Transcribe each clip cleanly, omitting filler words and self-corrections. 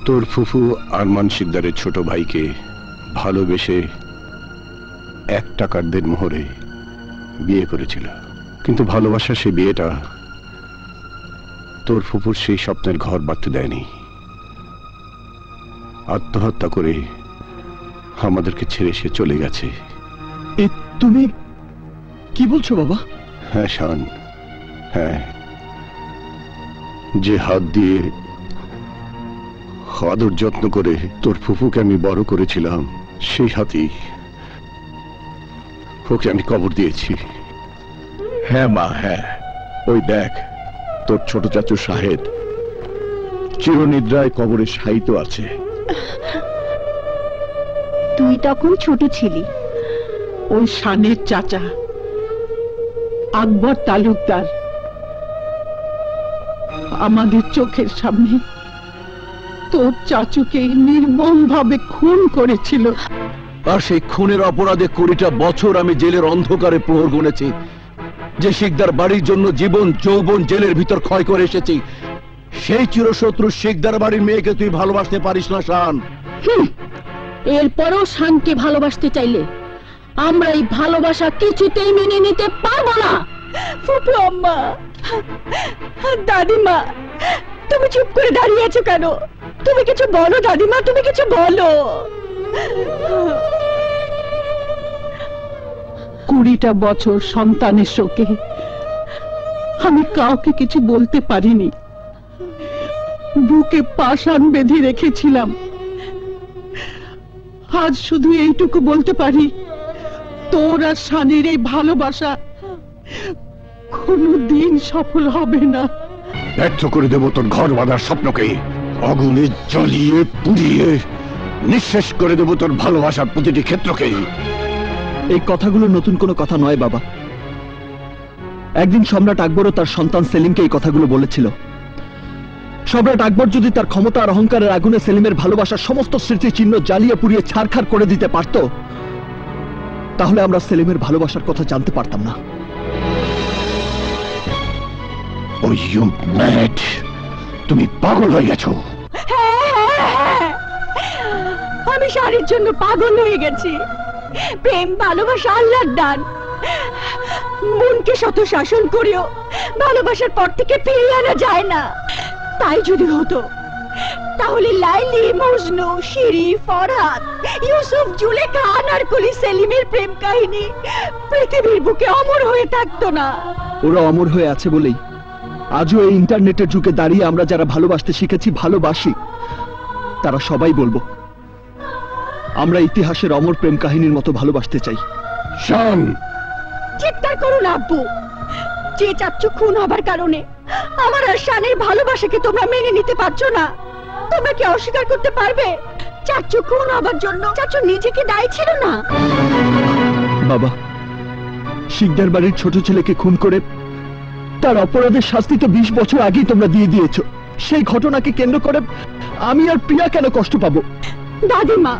তোর ফুফু আরমান শিকদারের ছোট ভাইকে ভালোবেসে 1 টাকার দেনমোহরে বিয়ে করেছিল, কিন্তু ভালোবাসা সে বিয়েটা তোর ফুফুর সেই স্বপ্নের ঘর বাঁধতে দেয়নি। আত্মহত্যা করে আমাদেরকে ছেড়ে সে চলে গেছে। তুমি কি বলছো বাবা? হ্যাঁ শান, হ্যাঁ, যে হাত দিয়ে আদর যত্ন করে তোর ফুফুকে আমি বড় করেছিলাম, সেই হাতেই ওকে আমি কবর দিয়েছি। হ্যাঁ মা, হ্যাঁ, ওই দেখ তোর ছোট চাচু শাহেদ চিরনিদ্রায় কবরে শায়িত আছে। তুই তখন ছোট ছিলি। ওই শানের চাচা আকবর তালুকদার আমাদের চোখের সামনে তোর চাচুকে নির্মমভাবে খুন করেছিল। আর সেই খুনের অপরাধে 20টা বছর আমি জেলের অন্ধকারে প্রহর গুনেছি। যে শিকদার বাড়ির জন্য জীবন যৌবন জেলের ভিতর ক্ষয় করে এসেছি, সেই চিরশত্রু শিকদার বাড়ির মেয়েকে তুই ভালোবাসতে পারিস না শান। এরপরও শানকে ভালোবাসতে চাইলে আমরা এই ভালোবাসা কিছুতেই মেনে নিতে পারবো না। ফুপু আম্মা, দাদিমা, তুমি চুপ করে দাঁড়িয়ে আছো কেন? তুমি কিছু বলো দাদিমা, তুমি কিছু বলো। 20টা বছর সন্তানের শোকে আমি কাউকে কিছু বলতে পারিনি। বুকে পাষাণ বেঁধে রেখেছিলাম। আজ শুধু এইটুকু বলতে পারি, তোর আর শানের এই ভালোবাসা কোনোদিন সফল হবে না। ব্যর্থ করে দেব তোর ঘর বাঁধার স্বপ্নকে, আগুনে জ্বালিয়ে পুড়িয়ে নিঃশেষ করে দেব তোর ভালোবাসার প্রতিটি ক্ষেত্রকে। এই কথাগুলো নতুন কোনো কথা নয় বাবা। একদিন সম্রাট আকবরও তার সন্তান সেলিমকে এই কথাগুলো বলেছিল। সম্রাট আকবর যদি তার ক্ষমতা আর অহংকারের আগুনে সেলিমের ভালোবাসার সমস্ত স্মৃতিচিহ্ন জ্বালিয়ে পুড়িয়ে ছারখার করে দিতে পারত, তাহলে আমরা সেলিমের ভালোবাসার কথা জানতে পারতাম না। তুমি পাগল হয়ে গেছো। আমি শানের জন্য পাগল হয়ে গেছি। প্রেম ভালোবাসা আল্লাহর দান। মনকে শত শাসন করেও ভালোবাসার পর থেকে ফিরিয়ে আনা যায় না। তাই যদি হতো, তাহলে লাইলি, মজনু, শিরি, ফরহাদ, ইউসুফ, জুলেখা, আনারকলি, সেলিমের প্রেম কাহিনী পৃথিবীর বুকে অমর হয়ে থাকতো না। ওরা অমর হয়ে আছে বলেই আজও এই ইন্টারনেটের যুগে দাঁড়িয়ে আমরা যারা ভালোবাসতে শিখেছি, ভালোবাসি, তারা সবাই বলবো আমরা ইতিহাসের অমর প্রেম কাহিনীর মতো ভালোবাসতে চাই। শান, চিৎকার করুন আব্বু। যে চাচ্চু খুন হবার কারণে আমার আর শানের ভালোবাসাকে তোমরা মেনে নিতে পারছো না, তোমরা কি অস্বীকার করতে পারবে চাচ্চু খুন হবার জন্য চাচ্চু নিজেকে দায়ী ছিল না? বাবা, শিকদার বাড়ির ছোট ছেলেকে খুন করে তার অপরাধের শাস্তি তো 20 বছর আগেই তোমরা দিয়ে দিয়েছো। সেই ঘটনাকে কেন্দ্র করে আমি আর প্রিয়া কেন কষ্ট পাবো? দাদিমা,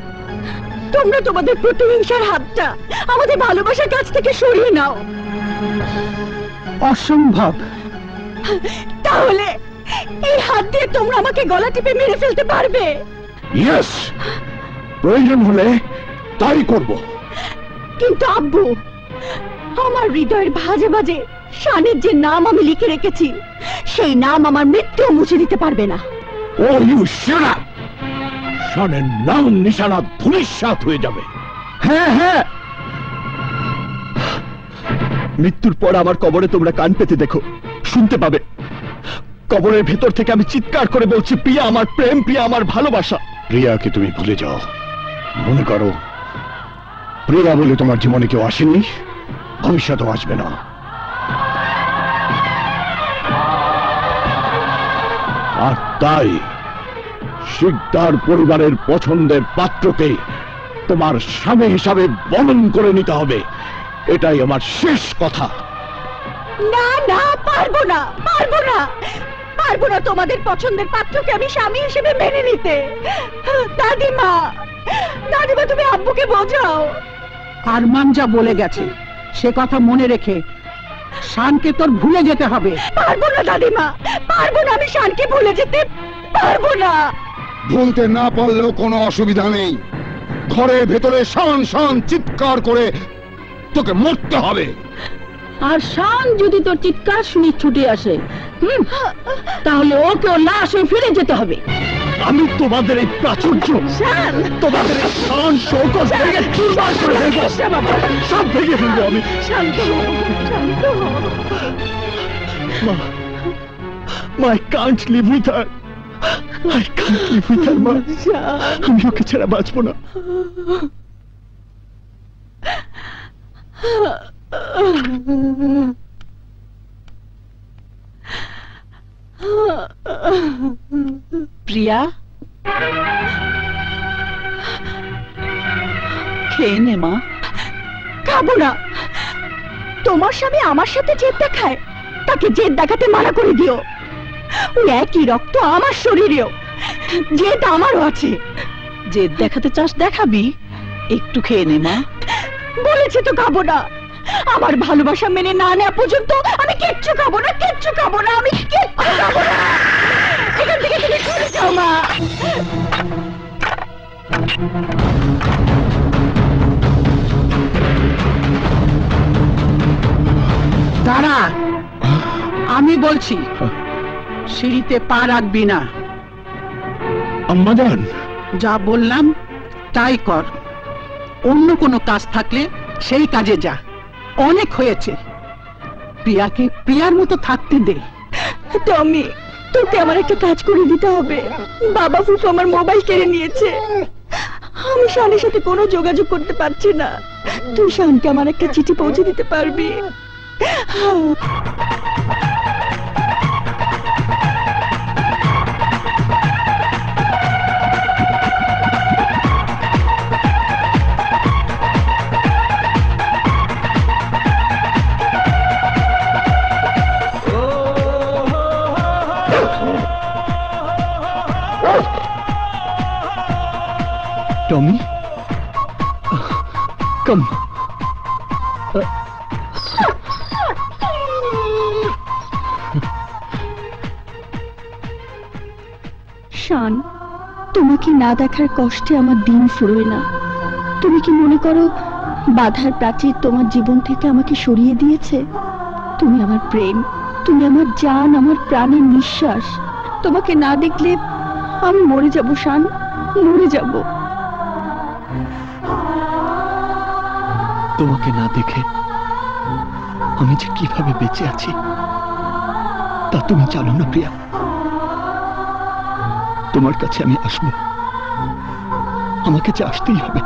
তোমরা তোমাদের প্রতিহিংসার হাতটা আমাদের ভালোবাসার কাছ থেকে সরিয়ে নাও। অসম্ভব। তাহলে এই হাত দিয়ে তোমরা আমাকে গলা টিপে মেরে ফেলতে পারবে? ইয়েস, প্রয়োজন হলে তাই করব। কিন্তু আব্বু, আমার হৃদয়ের ভাজে ভাজে শানের যে নাম আমি লিখে রেখেছি, সেই নাম আমার মৃত্যুও মুছে দিতে পারবে না। ও ইউ শাট আপ! শানের নাম নিশানা ধূলিসাৎ হয়ে যাবে। হ্যাঁ হ্যাঁ, মৃত্যুর পর আমার কবরে তোমরা কান পেতে দেখো, শুনতে পাবে। কবরের ভেতর থেকে আমি চিৎকার করে বলছি, প্রিয়া আমার প্রেম, প্রিয়া আমার ভালোবাসা। প্রিয়াকে তুমি ভুলে যাও। মনে করো প্রিয়া বলে তোমার জীবনে কেউ আসেনি, ভবিষ্যতেও আসবে না। আর তাই শিকদার পরিবারের পছন্দের পাত্রকে তোমার স্বামী হিসাবে বরণ করে নিতে হবে। এটাই আমার শেষ কথা। না না, পারবো না, পারবো না, পারবো না তোমাদের পছন্দের পাত্রকে আমি স্বামী হিসেবে মেনে নিতে। দাদিমা, দাদিমা, তুমি আব্বুকে বোঝাও। আরমান যা বলে গেছে সে কথা মনে রেখে শানকে তোর ভুলে যেতে হবে। পারবো না দাদিমা, পারবো না, আমি শানকে ভুলে যেতে পারবো না। ভুলতে না পারলেও কোনো অসুবিধা নেই। ঘরের ভেতরে শান শান চিৎকার করে তোকে মরতে হবে। আর শান যদি তোর চিৎকার শুনে ছুটে আসে, তাহলে ওকে ওর লাশ হয়ে ফিরে যেতে হবে। আমি তোমাদের এই প্রাচুর্য, তোমাদের এই শান শৌকত ভেঙে চুরমার করে ফেলবো। সব ভেঙে ফেলবো আমি। শান্ত হও, শান্ত হও। মা, I can't live with her. I can't live with her, মা। আমি ওকে ছাড়া বাঁচবো না। প্রিয়া, খেয়ে নে মা। খাবো না। তোমার স্বামী আমার সাথে জেদ দেখায়, তাকে জেদ দেখাতে মানা করে দিও। ওই একই রক্ত আমার শরীরেও, জেদ আমারও আছে। জেদ দেখাতে চাস দেখাবি, একটু খেয়ে নে মা। বলেছি তো খাবো না। আমার ভালোবাসা মেনে না নেওয়া পর্যন্ত আমি কিচ্ছু খাবো না, কিচ্ছু খাবো না, আমি কিচ্ছু খাবো না। এখান থেকে তুমি চলে যাও মা। দাঁড়া, আমি বলছি, সিঁড়িতে পা রাখবি না। আম্মাজান, যা বললাম তাই কর। অন্য কোনো কাজ থাকলে সেই কাজে যা। অনেক হয়েছে, প্রিয়াকে প্রিয়ার মতো থাকতে দে। টমি, তোকে আমার একটা কাজ করে দিতে হবে। বাবা ফুফু আমার মোবাইল কেড়ে নিয়েছে, আমি শানের সাথে কোনো যোগাযোগ করতে পারছি না। তুই শানকে আমার একটা চিঠি পৌঁছে দিতে পারবি? টমি, come. শান, তোমাকে না দেখার কষ্টে আমার দিন ফুরোয় না। তুমি কি মনে করো বাধার প্রাচীর তোমার জীবন থেকে আমাকে সরিয়ে দিয়েছে? তুমি আমার প্রেম, তুমি আমার জান, আমার প্রাণের নিঃশ্বাস। তোমাকে না দেখলে আমি মরে যাব শান, মরে যাব। তোমাকে না দেখে আমি যে কিভাবে বেঁচে আছি তা তুমি জানো না প্রিয়া। তোমার কাছে আমি আসবো, আমাকে যে আসতেই হবে।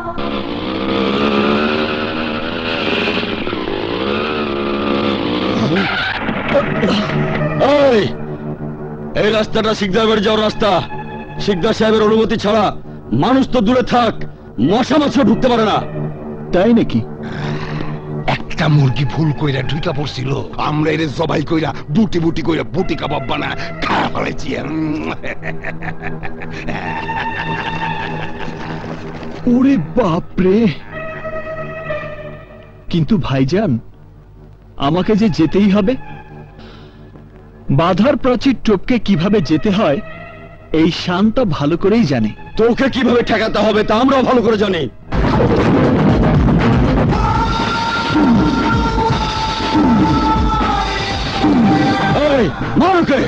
এই রাস্তাটা শিকদার বাড়ি যাওয়ার রাস্তা। শিকদার সাহেবের অনুমতি ছাড়া মানুষ তো দূরে থাক, মশা মাছিও ঢুকতে পারে না। তাই নাকি? একটা মুরগি ভুল কইরা ঢুকা পড়ছিল, আমরা এর জবাই কইরা বুটি বুটি কইরা বুটি কাবাব বানা খাওয়া ফেলাইছি। ওরে বাপরে! কিন্তু ভাইজান, আমাকে যে যেতেই হবে। বাধার প্রাচীর টপকে কিভাবে যেতে হয় এই শান্ত ভালো করেই জানে। তোকে কিভাবে ঠেকাতে হবে তা আমরাও ভালো করে জানি। এই মারকে!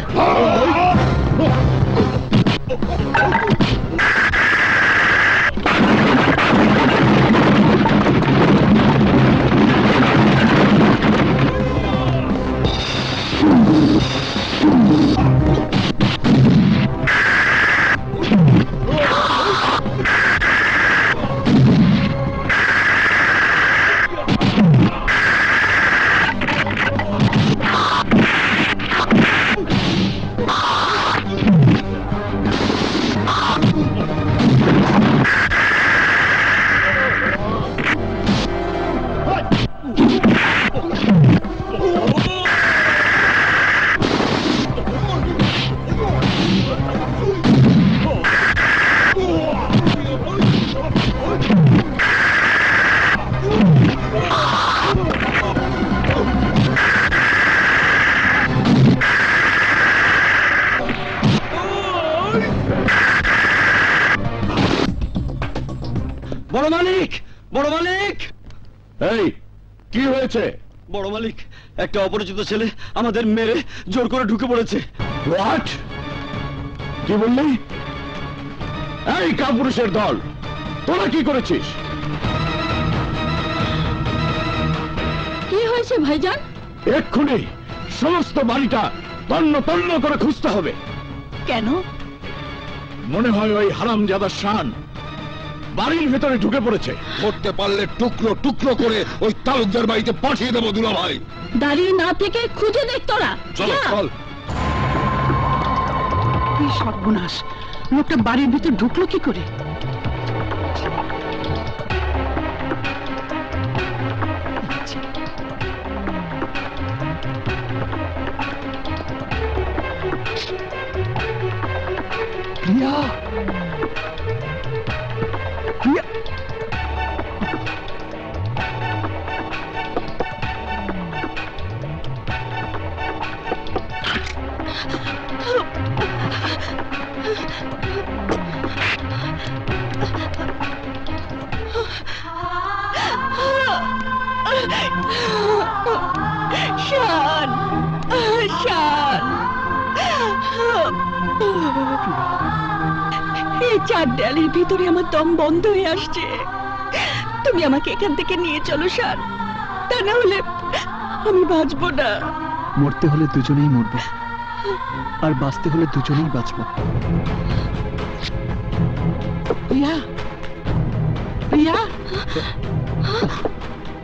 বড় মালিক, এই কি হয়েছে? বড় মালিক, একটা অপরিচিত ছেলে আমাদের মেরে জোর করে ঢুকে পড়েছে। হোয়াট? কি বললি? এই কাপুরুষের দল, তোরা কি করেছিস? কি হয়েছে ভাইজান? এক্ষুনি সমস্ত বাড়িটা তন্ন তন্ন করে খুঁজতে হবে। কেন? মনে হয় ওই হারামজাদা শান বাড়ির ভেতরে ঢুকে পড়েছে। করতে পারলে টুকরো টুকরো করে ওই তালুকদার বাড়িতে পাঠিয়ে দেবো দুলা ভাই। দাঁড়িয়ে না থেকে খুঁজে দেখ তোরা। চলো চল। কি সর্বনাশ, লোকটা বাড়ির ভিতর ঢুকলো কি করে? প্রিয়া, প্রিয়া, শান, শান, এই চার দেয়ালের ভিতরে আমার দম বন্ধ হয়ে আসছে। তুমি আমাকে এখান থেকে নিয়ে চলো শান, তা না হলে আমি বাঁচবো না। মরতে হলে দুজনেই মরবো, আর বাঁচতে হলে দুজনেই বাঁচবো। প্রিয়া, প্রিয়া,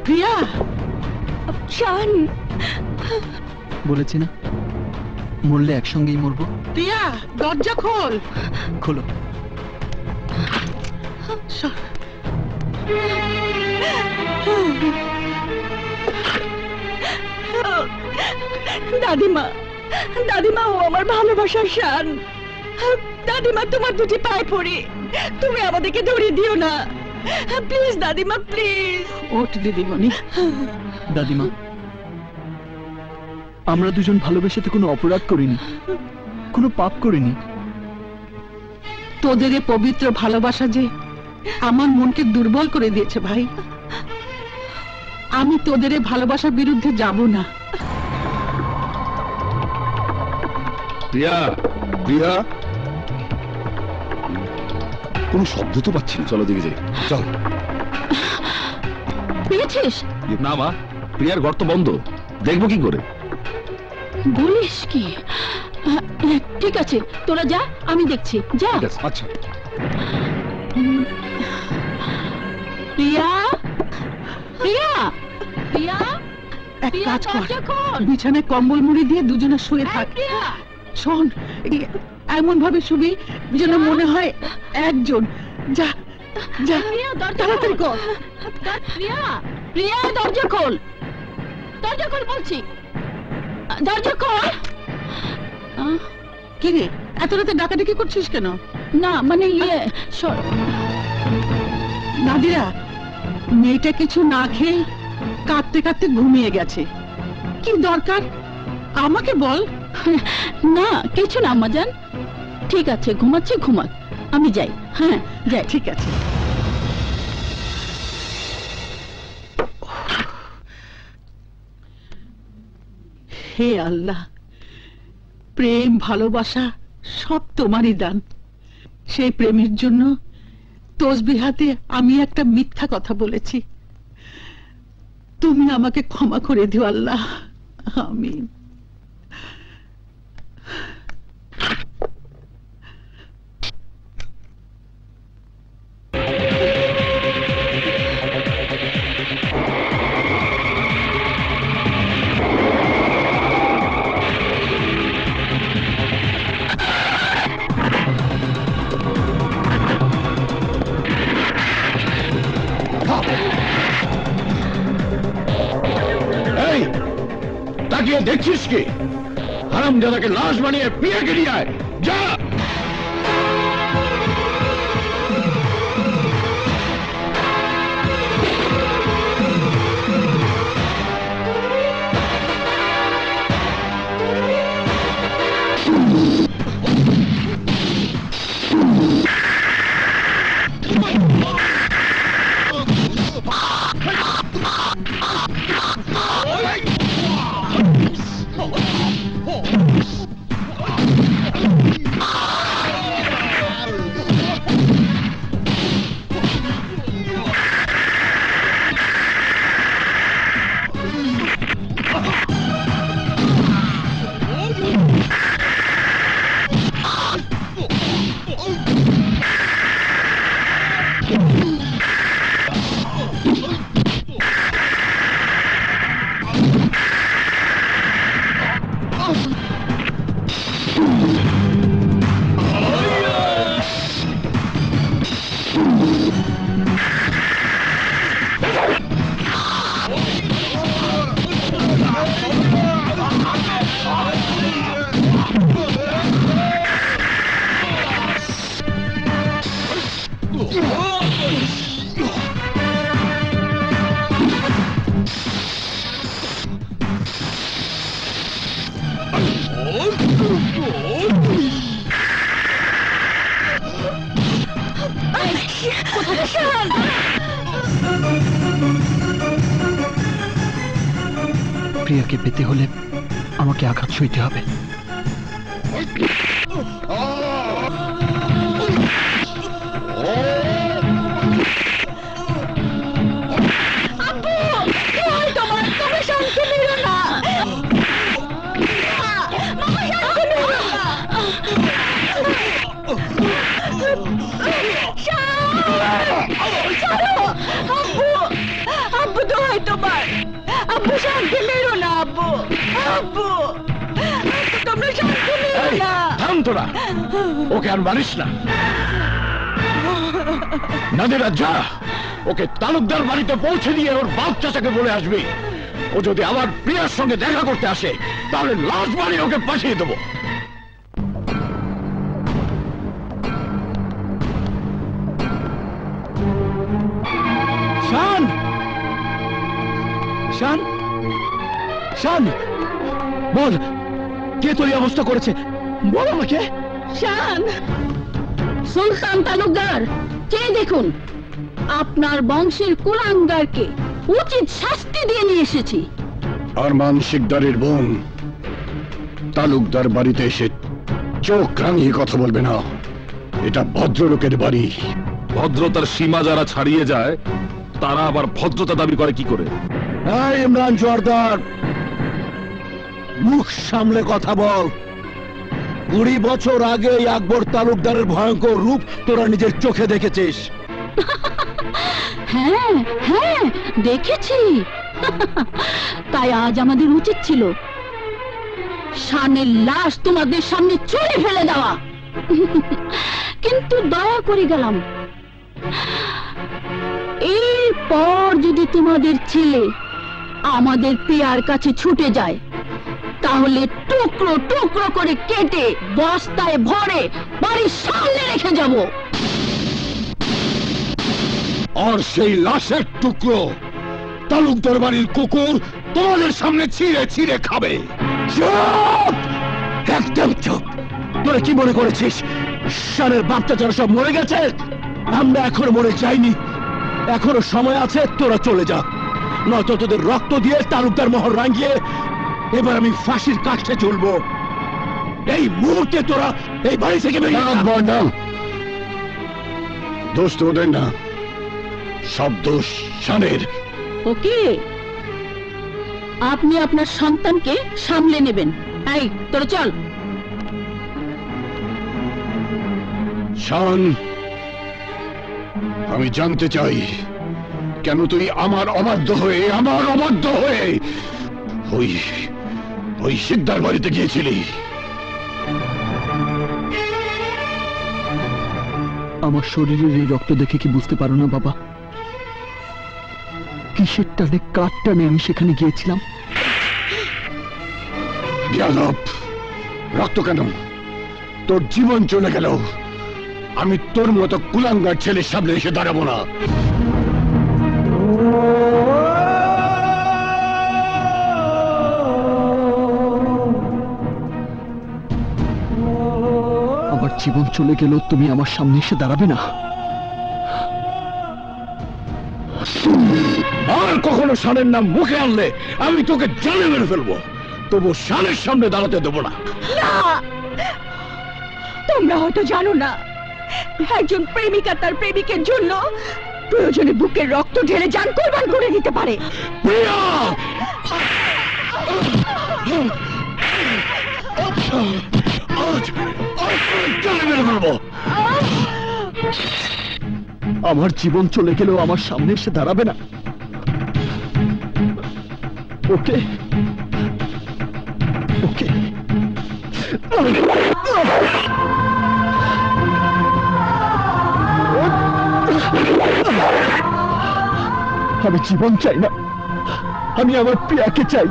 প্রিয়া, শান, বলেছি না মরলে একসঙ্গেই মরবো। প্রিয়া, দরজা খোল। খোলো। দাদিমা, দাদিমা, ও আমার ভালোবাসার শান। দাদিমা, তোমার দুটি পায়ে পড়ি, তুমি আমাদেরকে ধরিয়ে দিও না প্লিজ দাদিমা, প্লিজ। ওঠ দিদিমণি। দাদিমা, আমরা দুজন ভালোবেসে তো কোনো অপরাধ করিনি, কোনো পাপ করিনি। তোদের এই পবিত্র ভালোবাসা যে আমার মনকে দুর্বল করে দিয়েছে ভাই। আমি তোদের এই ভালোবাসার বিরুদ্ধে যাব না। প্রিয়া, প্রিয়া, কোনো শব্দ তো পাচ্ছি না। চলো দিকে যাই, চল। পেয়েছিস? না মা, প্রিয়ার ঘর তো বন্ধ, দেখবো কি করে? বলিস কি? ঠিক আছে, তোরা যা, আমি দেখছি, যা। আচ্ছা। প্রিয়া, প্রিয়া, প্রিয়া, এক প্রিয়া, কাজ কর, দরজা খোল। বিছানায় কম্বল মুড়ি দিয়ে দুজনে শুয়ে এই থাক। প্রিয়া, শোন, এমন ভাবে শুবি যেন মনে হয় একজন। যা যা, প্রিয়া, দরজা তাড়াতাড়ি খোল। কর। প্রিয়া, প্রিয়া, দরজা খোল, দরজা খোল বলছি, দরজা খোল। কি রে, এত রাতে ডাকাডাকি করছিস কেন? না মানে ইয়ে, সর। নাদিরা, মেয়েটা কিছু না খেয়ে কাঁদতে কাঁদতে ঘুমিয়ে গেছে। কি দরকার আমাকে বল। না কিছু না আম্মাজান, ঠিক আছে, ঘুমাচ্ছে ঘুমাক, আমি যাই। হ্যাঁ যাই। ঠিক আছে। হে আল্লাহ, প্রেম ভালোবাসা সব তোমারই দান। সেই প্রেমের জন্য তসবিহাতে আমি একটা মিথ্যা কথা বলেছি। তুমি আমাকে ক্ষমা করে দিও আল্লাহ, আমিন। এই তাকিয়ে দেখছিস কি? হারামজাদাকে লাশ বানিয়ে প্রিয়াকে নিয়ে আয়, যা। প্রিয়াকে পেতে হলে আমাকে আঘাত সইতে হবে। আব্বু দোহাই তোমার, আব্বু শান্তি মেরো না, আব্বু আব্বু তোমরা শান্তি মেরো না। থাম তোরা, ওকে আর মারিস না। নাদিরা যা, ওকে তালুকদার বাড়িতে পৌঁছে দিয়ে ওর বাপ চাচাকে বলে আসবি, ও যদি আমার প্রিয়ার সঙ্গে দেখা করতে আসে তাহলে লাশ বাড়ি ওকে পাঠিয়ে দেবো। শান, শান, শান, বল কে তোর এই অবস্থা করেছে, বল আমাকে। শান, সুলতান তালুকদার, কে দেখুন, আপনার বংশের কুলাঙ্গারকে উচিত শাস্তি দিয়ে নিয়ে এসেছি। আরমান শিকদারের বোন তালুকদার বাড়িতে এসে চোখ রাঙিয়ে কথা বলবে না, এটা ভদ্রলোকের বাড়ি। ভদ্রতার সীমা যারা ছাড়িয়ে যায় তারা আবার ভদ্রতা দাবি করে কি করে? এই ইমরান জোয়ারদার, মুখ সামলে কথা বল। 20 বছর আগে আকবর তালুকদারের ভয়ঙ্কর রূপ তোরা নিজের চোখে দেখেছিস। হ্যাঁ হ্যাঁ দেখেছি। তাই আজ আমাদের উচিত ছিল শানের লাশ তোমাদের সামনে ছুঁড়ে ফেলে দেওয়া, কিন্তু দয়া করে গেলাম। এরপর যদি তোমাদের ছেলে আমাদের প্রিয়ার কাছে ছুটে যায় তাহলে টুকরো টুকরো করে কেটে বস্তায় ভরে বাড়ির সামনে রেখে যাব। আর সেই লাশের টুকরো তালুকদার বাড়ির কুকুর তোমাদের সামনে ছিঁড়ে ছিঁড়ে খাবে। চুপ, একদম চুপ। তোরা কি মনে করেছিস শানের বাপ চাচারা সব মরে গেছে? আমরা এখনো মরে যাইনি, এখনো সময় আছে। তোরা চলে যা, নয়তো তোদের রক্ত দিয়ে তালুকদার মোহর রাঙিয়ে এবার আমি ফাঁসির কাষ্ঠে চলবো। এই মুহূর্তে তোরা এই বাড়ি থেকে বেরিয়ে যা। দোষ তোদের না, সব দোষ শানের। ওকে, আপনি আপনার সন্তানকে সামলে নেবেন। এই তোরা চল। শান, আমি জানতে চাই কেন তুই আমার অবাধ্য হয়ে ওই শিকদার বাড়িতে গিয়েছিলি? আমার শরীরের এই রক্ত দেখে কি বুঝতে পারো না বাবা, কিসের টানে কার টানে আমি সেখানে গিয়েছিলাম? বেয়াদব, রক্ত কেন? তোর জীবন চলে গেল, আমি তোর মতো কুলাঙ্গার ছেলের সামনে এসে দাঁড়াবো না। আমার জীবন চলে গেল, তুমি আমার সামনে এসে দাঁড়াবে না? আর কখনো শানের নাম মুখে আনলে আমি তোকে জানে মেরে ফেলবো, তবু শানের সামনে দাঁড়াতে দেবো না। না, তোমরা হয়তো জানো না, একজন প্রেমিকা তার প্রেমিকের জন্য প্রয়োজনে বুকের রক্ত ঢেলে জান কোরবান করে দিতে পারে। প্রিয়া! জানে মেরে ফেলবো। আমার জীবন চলে গেলেও আমার সামনে এসে দাঁড়াবে না? ওকে ওকে, আমি জীবন চাই না, আমি আমার প্রিয়াকে চাই।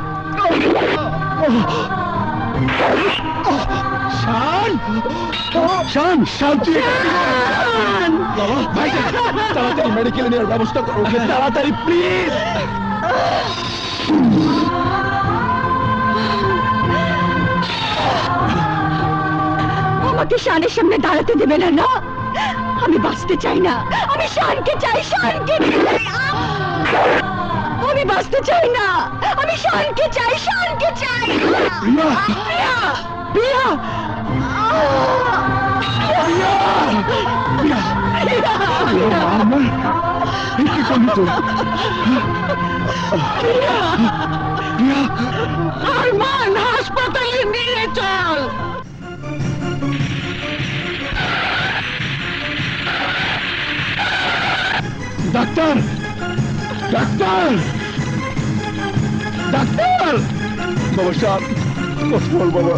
শান, শান, শান্তি, তাড়াতাড়ি মেডিকেলে নেওয়ার ব্যবস্থা করো, তাড়াতাড়ি প্লিজ। আমাকে শানের সামনে দাঁড়াতে দেবে না, না? আমি বাঁচতে চাই না, আমি শানকে চাই, শানকে চাই। আমি বাঁচতে চাই না, আমি শানকে চাই, শানকে চাই। প্রিয়া, প্রিয়া, প্রিয়া, আমার কি করলি তুই? প্রিয়া, আরমান, হাসপাতালে নিয়ে চল। Doctor, doctor, doctor! বাবা শান, কথা বল বাবা।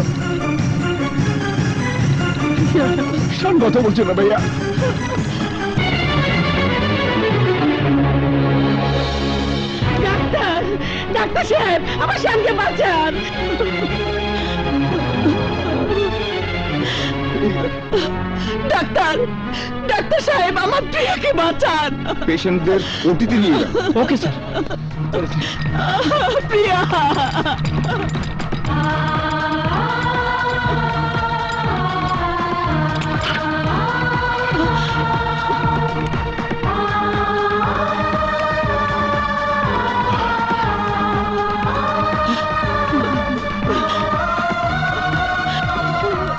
শান কথা বলছে না ভাইয়া। ডাক্তার, ডাক্তার সাহেব, আমার শানকে বাঁচান। ডাক্তার, ডাক্তার সাহেব, আমার প্রিয়াকে বাঁচান। পেশেন্টদের ওটিতে নিয়ে যান। Okay sir. প্রিয়া,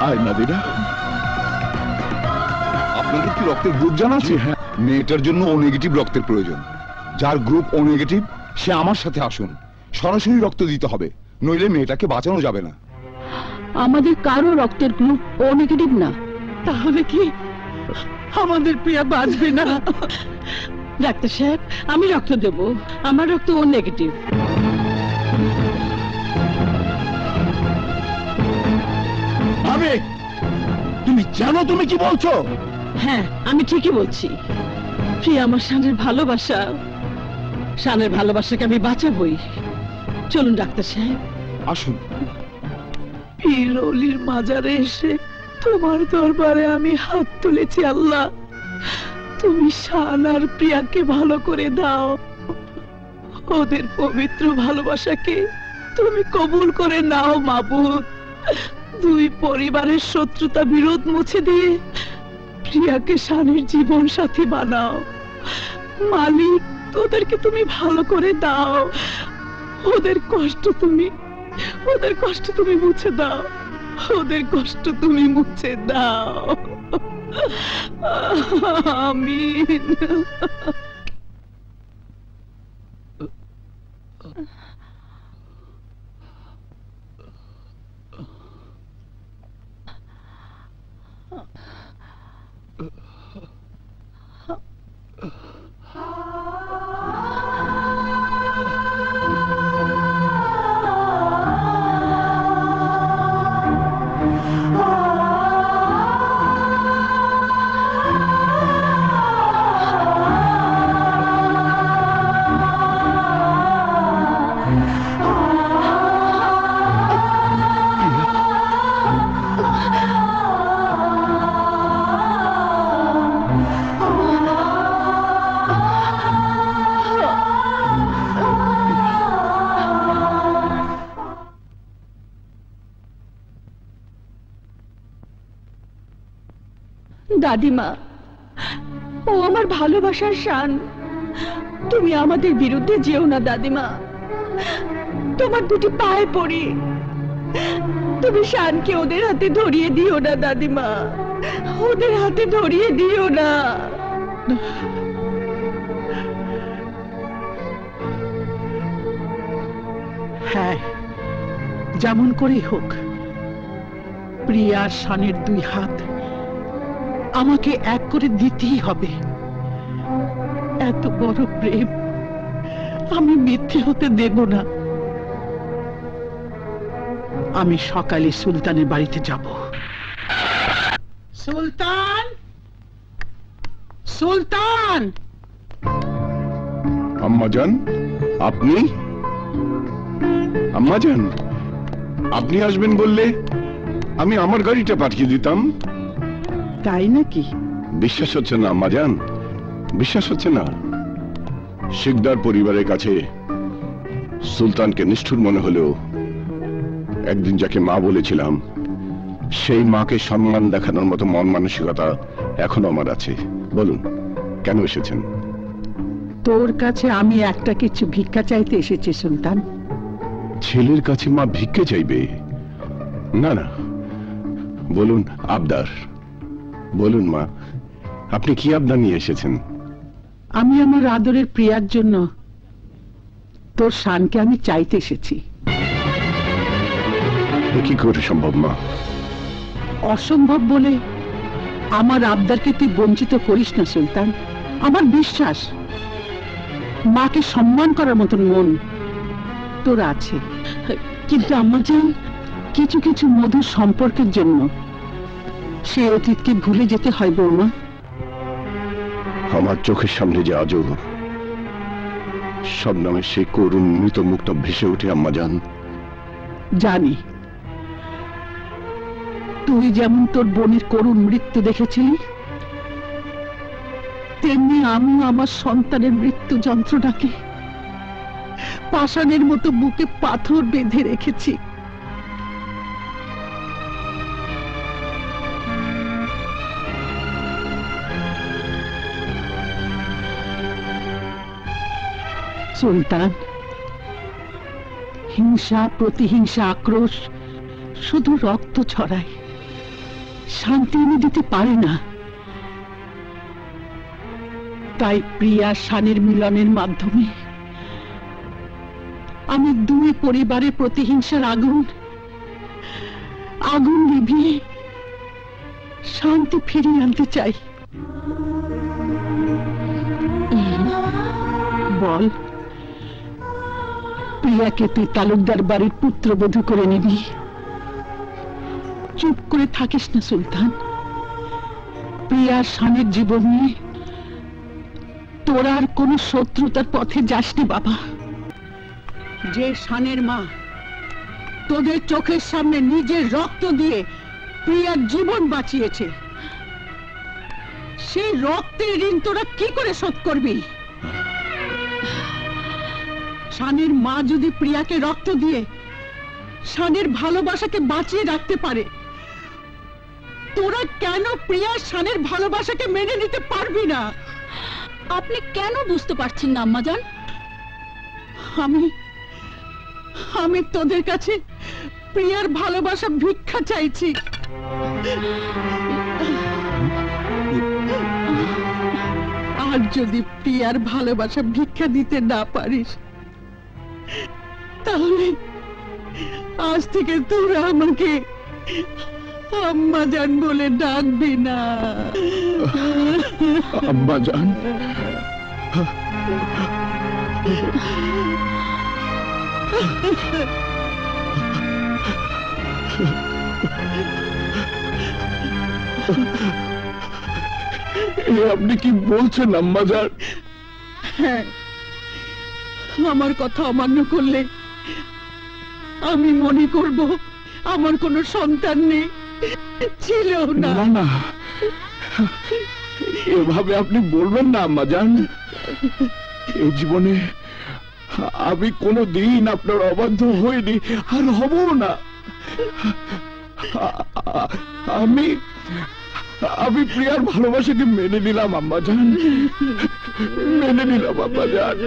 আয় নাদিরা, আপনাদের কি রক্তের গ্রুপ জানা আছে? হ্যাঁ, মেয়েটার জন্য ও নেগেটিভ রক্তের প্রয়োজন। যার গ্রুপ ও নেগেটিভ সে আমার সাথে আসুন, সরাসরি রক্ত দিতে হবে, নইলে মেয়েটাকে বাঁচানো যাবে না। আমাদের কারো রক্তের গ্রুপ ও নেগেটিভ না। তাহলে কি আমাদের প্রিয়া বাঁচবে না? ডাক্তার সাহেব, আমি রক্ত দেব, আমার রক্ত ও নেগেটিভ। আবে, তুমি জানো তুমি কি বলছো? হ্যাঁ, আমি ঠিকই বলছি। প্রিয়া আমার শানের ভালোবাসা, শানের ভালোবাসাকে আমি বাঁচাবই। চলুন ডাক্তার সাহেব। আসুন। পীর অলির মাজারে এসে তোমার দরবারে আমি হাত তুলেছি। আল্লাহ, তুমি শান আর প্রিয়াকে ভালো করে দাও। ওদের পবিত্র ভালোবাসাকে তুমি কবুল করে নাও মাবুদ। দুই পরিবারের শত্রুতা বিরোধ মুছে দিয়ে প্রিয়াকে শানের জীবন সাথী বানাও। মালিক, ওদেরকে তুমি ভালো করে দাও। ওদের কষ্ট তুমি মুছে দাও। ওদের কষ্ট তুমি মুছে দাও। আমিন। দাদিমা, ও আমার ভালোবাসার শান। তুমি আমাদের বিরুদ্ধে যেও না দাদিমা, তোমার দুটি পায়ে পড়ি। তুমি শানকে ওদের হাতে ধরিয়ে দিও না দাদিমা, ওদের হাতে ধরিয়ে দিও না। হ্যাঁ, যেমন করেই হোক প্রিয়ার শানের দুই হাত আমাকে এক করে দিতেই হবে। এত বড় প্রেম আমি মিথ্যে হতে দেব না। আমি সকালে সুলতানের বাড়িতে যাব। সুলতান, সুলতান! আম্মাজান, আপনি? আম্মাজান, আপনি আসবেন বললে আমি আমার গাড়িটা পাঠিয়ে দিতাম। তাই নাকি? বিশ্বাস হচ্ছে না আম্মাজান, বিশ্বাস হচ্ছে না। শিকদার পরিবারের কাছে সুলতানকে নিষ্ঠুর মনে হলেও একদিন যাকে মা বলেছিলাম সেই মাকে সম্মান দেখানোর মতো মন মানসিকতা এখনো আমার আছে। বলুন কেন এসেছেন? তোর কাছে আমি একটা কিছু ভিক্ষা চাইতে এসেছি সুলতান। ছেলের কাছে মা ভিক্ষে চাইবে? না না, বলুন আবদার। বলুন মা, আপনি কি আবদার নিয়ে এসেছেন? আমি আমার আদরের প্রিয়ার জন্য তোর শানকে আমি চাইতে এসেছি। এ কি করে সম্ভব মা? অসম্ভব বলে আমার আবদারকে তুই বঞ্চিত করিস না সুলতান। আমার বিশ্বাস মাকে সম্মান করার মতন মন তোর আছে, কিন্তু আমার যে কিছু কিছু মধুর সম্পর্কের জন্য সে অতীতকে ভুলে যেতে হয় বৌমা। আমার চোখের সামনে যে আজও সব নামে সে করুণ মৃত মুক্ত ভেসে ওঠে আম্মা জান। জানি তুই যেমন তোর বোনের করুণ মৃত্যু দেখেছিলি, তেমনি আমি আমার সন্তানের মৃত্যু যন্ত্রণাকে পাষাণের মতো বুকে পাথর বেঁধে রেখেছি। সুলতান, হিংসা, প্রতিহিংসা, আক্রোশ শুধু রক্ত ছড়ায়, শান্তি এনে দিতে পারে না। তাই প্রিয়া শানের মিলনের মাধ্যমে আমি দুই পরিবারের প্রতিহিংসার আগুন নিভিয়ে শান্তি ফিরিয়ে আনতে চাই। বল, প্রিয়াকে তুই তালুকদার বাড়ির পুত্রবধূ করে নিবি? চুপ করে থাকিস না সুলতান। প্রিয়া শানের জীবন নিয়ে তোর আর কোন শত্রুতার পথে যাসনি বাবা। যে শানের মা তোদের চোখের সামনে নিজের রক্ত দিয়ে প্রিয়ার জীবন বাঁচিয়েছে, সেই রক্তের ঋণ তোরা কি করে শোধ করবি? শানের মা যদি প্রিয়াকে রক্ত দিয়ে শানের ভালোবাসাকে বাঁচিয়ে রাখতে পারে, তোরা কেন প্রিয়ার শানের ভালোবাসাকে মেনে নিতে পারবি না? আপনি কেন বুঝতে পারছেন না আম্মাজান? আমি তোদের কাছে প্রিয়ার ভালোবাসা ভিক্ষা চাইছি। আর যদি প্রিয়ার ভালোবাসা ভিক্ষা দিতে না পারিস, তাহলে আজ থেকে তোরা আমাকে আম্মাজান বলে ডাকবি না। আম্মাজান, আপনি কি বলছেন আম্মাজান? হ্যাঁ, আমার কথা অমান্য করলে আমি মনে করব আমার কোনো সন্তান নেই, ছিল না। না, এভাবে আপনি বলবেন না আম্মাজান। এই জীবনে আমি কোনোদিন আপনার অবাধ্য হইনি, আর হব না। আমি প্রিয়ার ভালোবাসাকে মেনে নিলাম আম্মাজান, মেনে নিলাম আম্মাজান।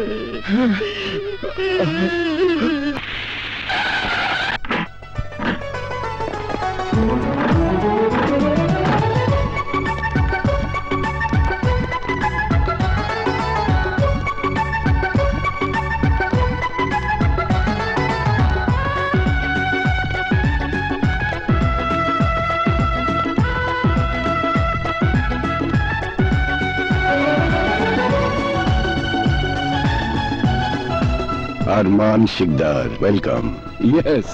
আরমান শিকদার, ওয়েলকাম। ইয়েস,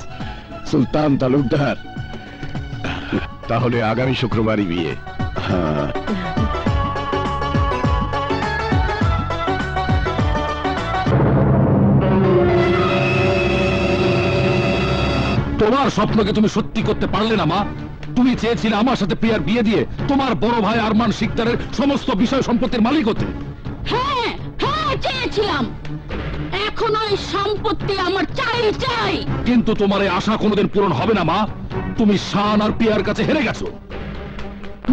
সুলতান তালুকদার। তাহলে আগামী শুক্রবারই বিয়ে? হ্যাঁ। তোমার স্বপ্নকে তুমি সত্যি করতে পারলে না মা। তুমি চেয়েছিলে আমার সাথে প্রিয়ার বিয়ে দিয়ে তোমার বড় ভাই আরমান শিকদারের সমস্ত বিষয় সম্পত্তির মালিক হতে। হ্যাঁ হ্যাঁ, চেয়েছিলাম। এখন ওই সম্পত্তি আমার চাই চাই। কিন্তু তোমার এই আশা কোনোদিন পূরণ হবে না মা। তুমি শান আর পিয়ার কাছে হেরে গেছো।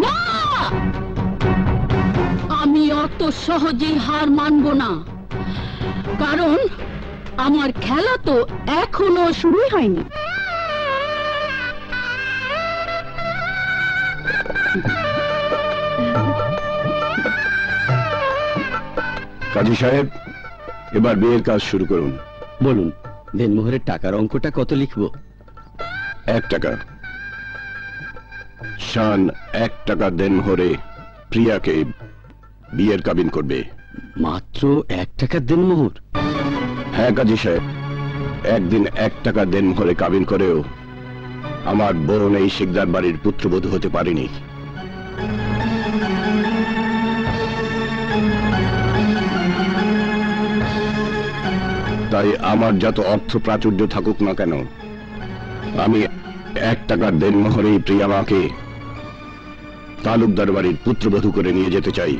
না, আমি অত সহজেই হার মানব না, কারণ আমার খেলা তো এখনো শুরুই হয়নি। কাজী সাহেব, এবার বিয়ের কাজ শুরু করুন। বলুন, দেনমোহরের টাকার অঙ্কটা কত লিখবো? 1 টাকা। শান 1 টাকা দেনমোহরে প্রিয়াকে বিয়ের কাবিন করবে। মাত্র 1 টাকা দেনমোহর? হ্যাঁ কাজী সাহেব, একদিন 1 টাকা দেনমোহরে কাবিন করেও আমার বোন এই শিকদার বাড়ির পুত্রবধূ হতে পারেনি। তাই আমার যত অর্থ প্রাচুর্য থাকুক না কেন, আমি 1 টাকার দেনমোহরেই প্রিয়া মাকে তালুকদার বাড়ির পুত্রবধূ করে নিয়ে যেতে চাই।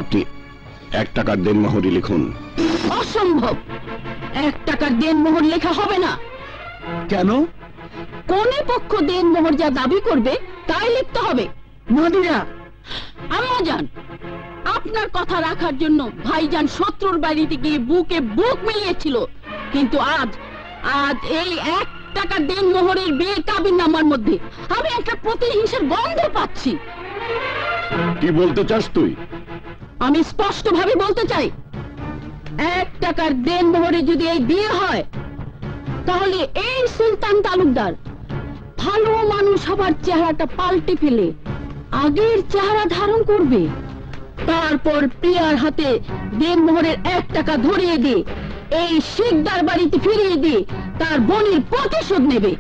আপনি 1 টাকার দেনমোহরই লিখুন। অসম্ভব, 1 টাকার দেনমোহর লেখা হবে না। কেন? কোনে পক্ষ দেনমোহর যা দাবি করবে তাই লিখতে হবে। নদীরা, আম্মাজান, আপনার কথা রাখার জন্য ভাইজান শত্রুর বাড়িতে গিয়ে বুকে বুক মিলিয়েছিল, কিন্তু আজ এই 1 টাকা দেনমোহরের বিয়ের কাবিননামার মধ্যে আমি একটা প্রতিহিংসার গন্ধ পাচ্ছি। কি বলতে চাস তুই? আমি স্পষ্ট ভাবে বলতে চাই, 1 টাকার দেনমোহরে যদি এই বিয়ে হয়, তাহলে এই সুলতান তালুকদার ভালো মানুষ হবার চেহারাটা পাল্টে ফেলে আগের চেহারা ধারণ করবে। তারপর প্রিয়ার হাতে দেনমোহরের 1 টাকা ধরিয়ে দিয়ে এই শিকদার বাড়িতে ফিরিয়ে দিয়ে তার বোনের প্রতিশোধ নেবে।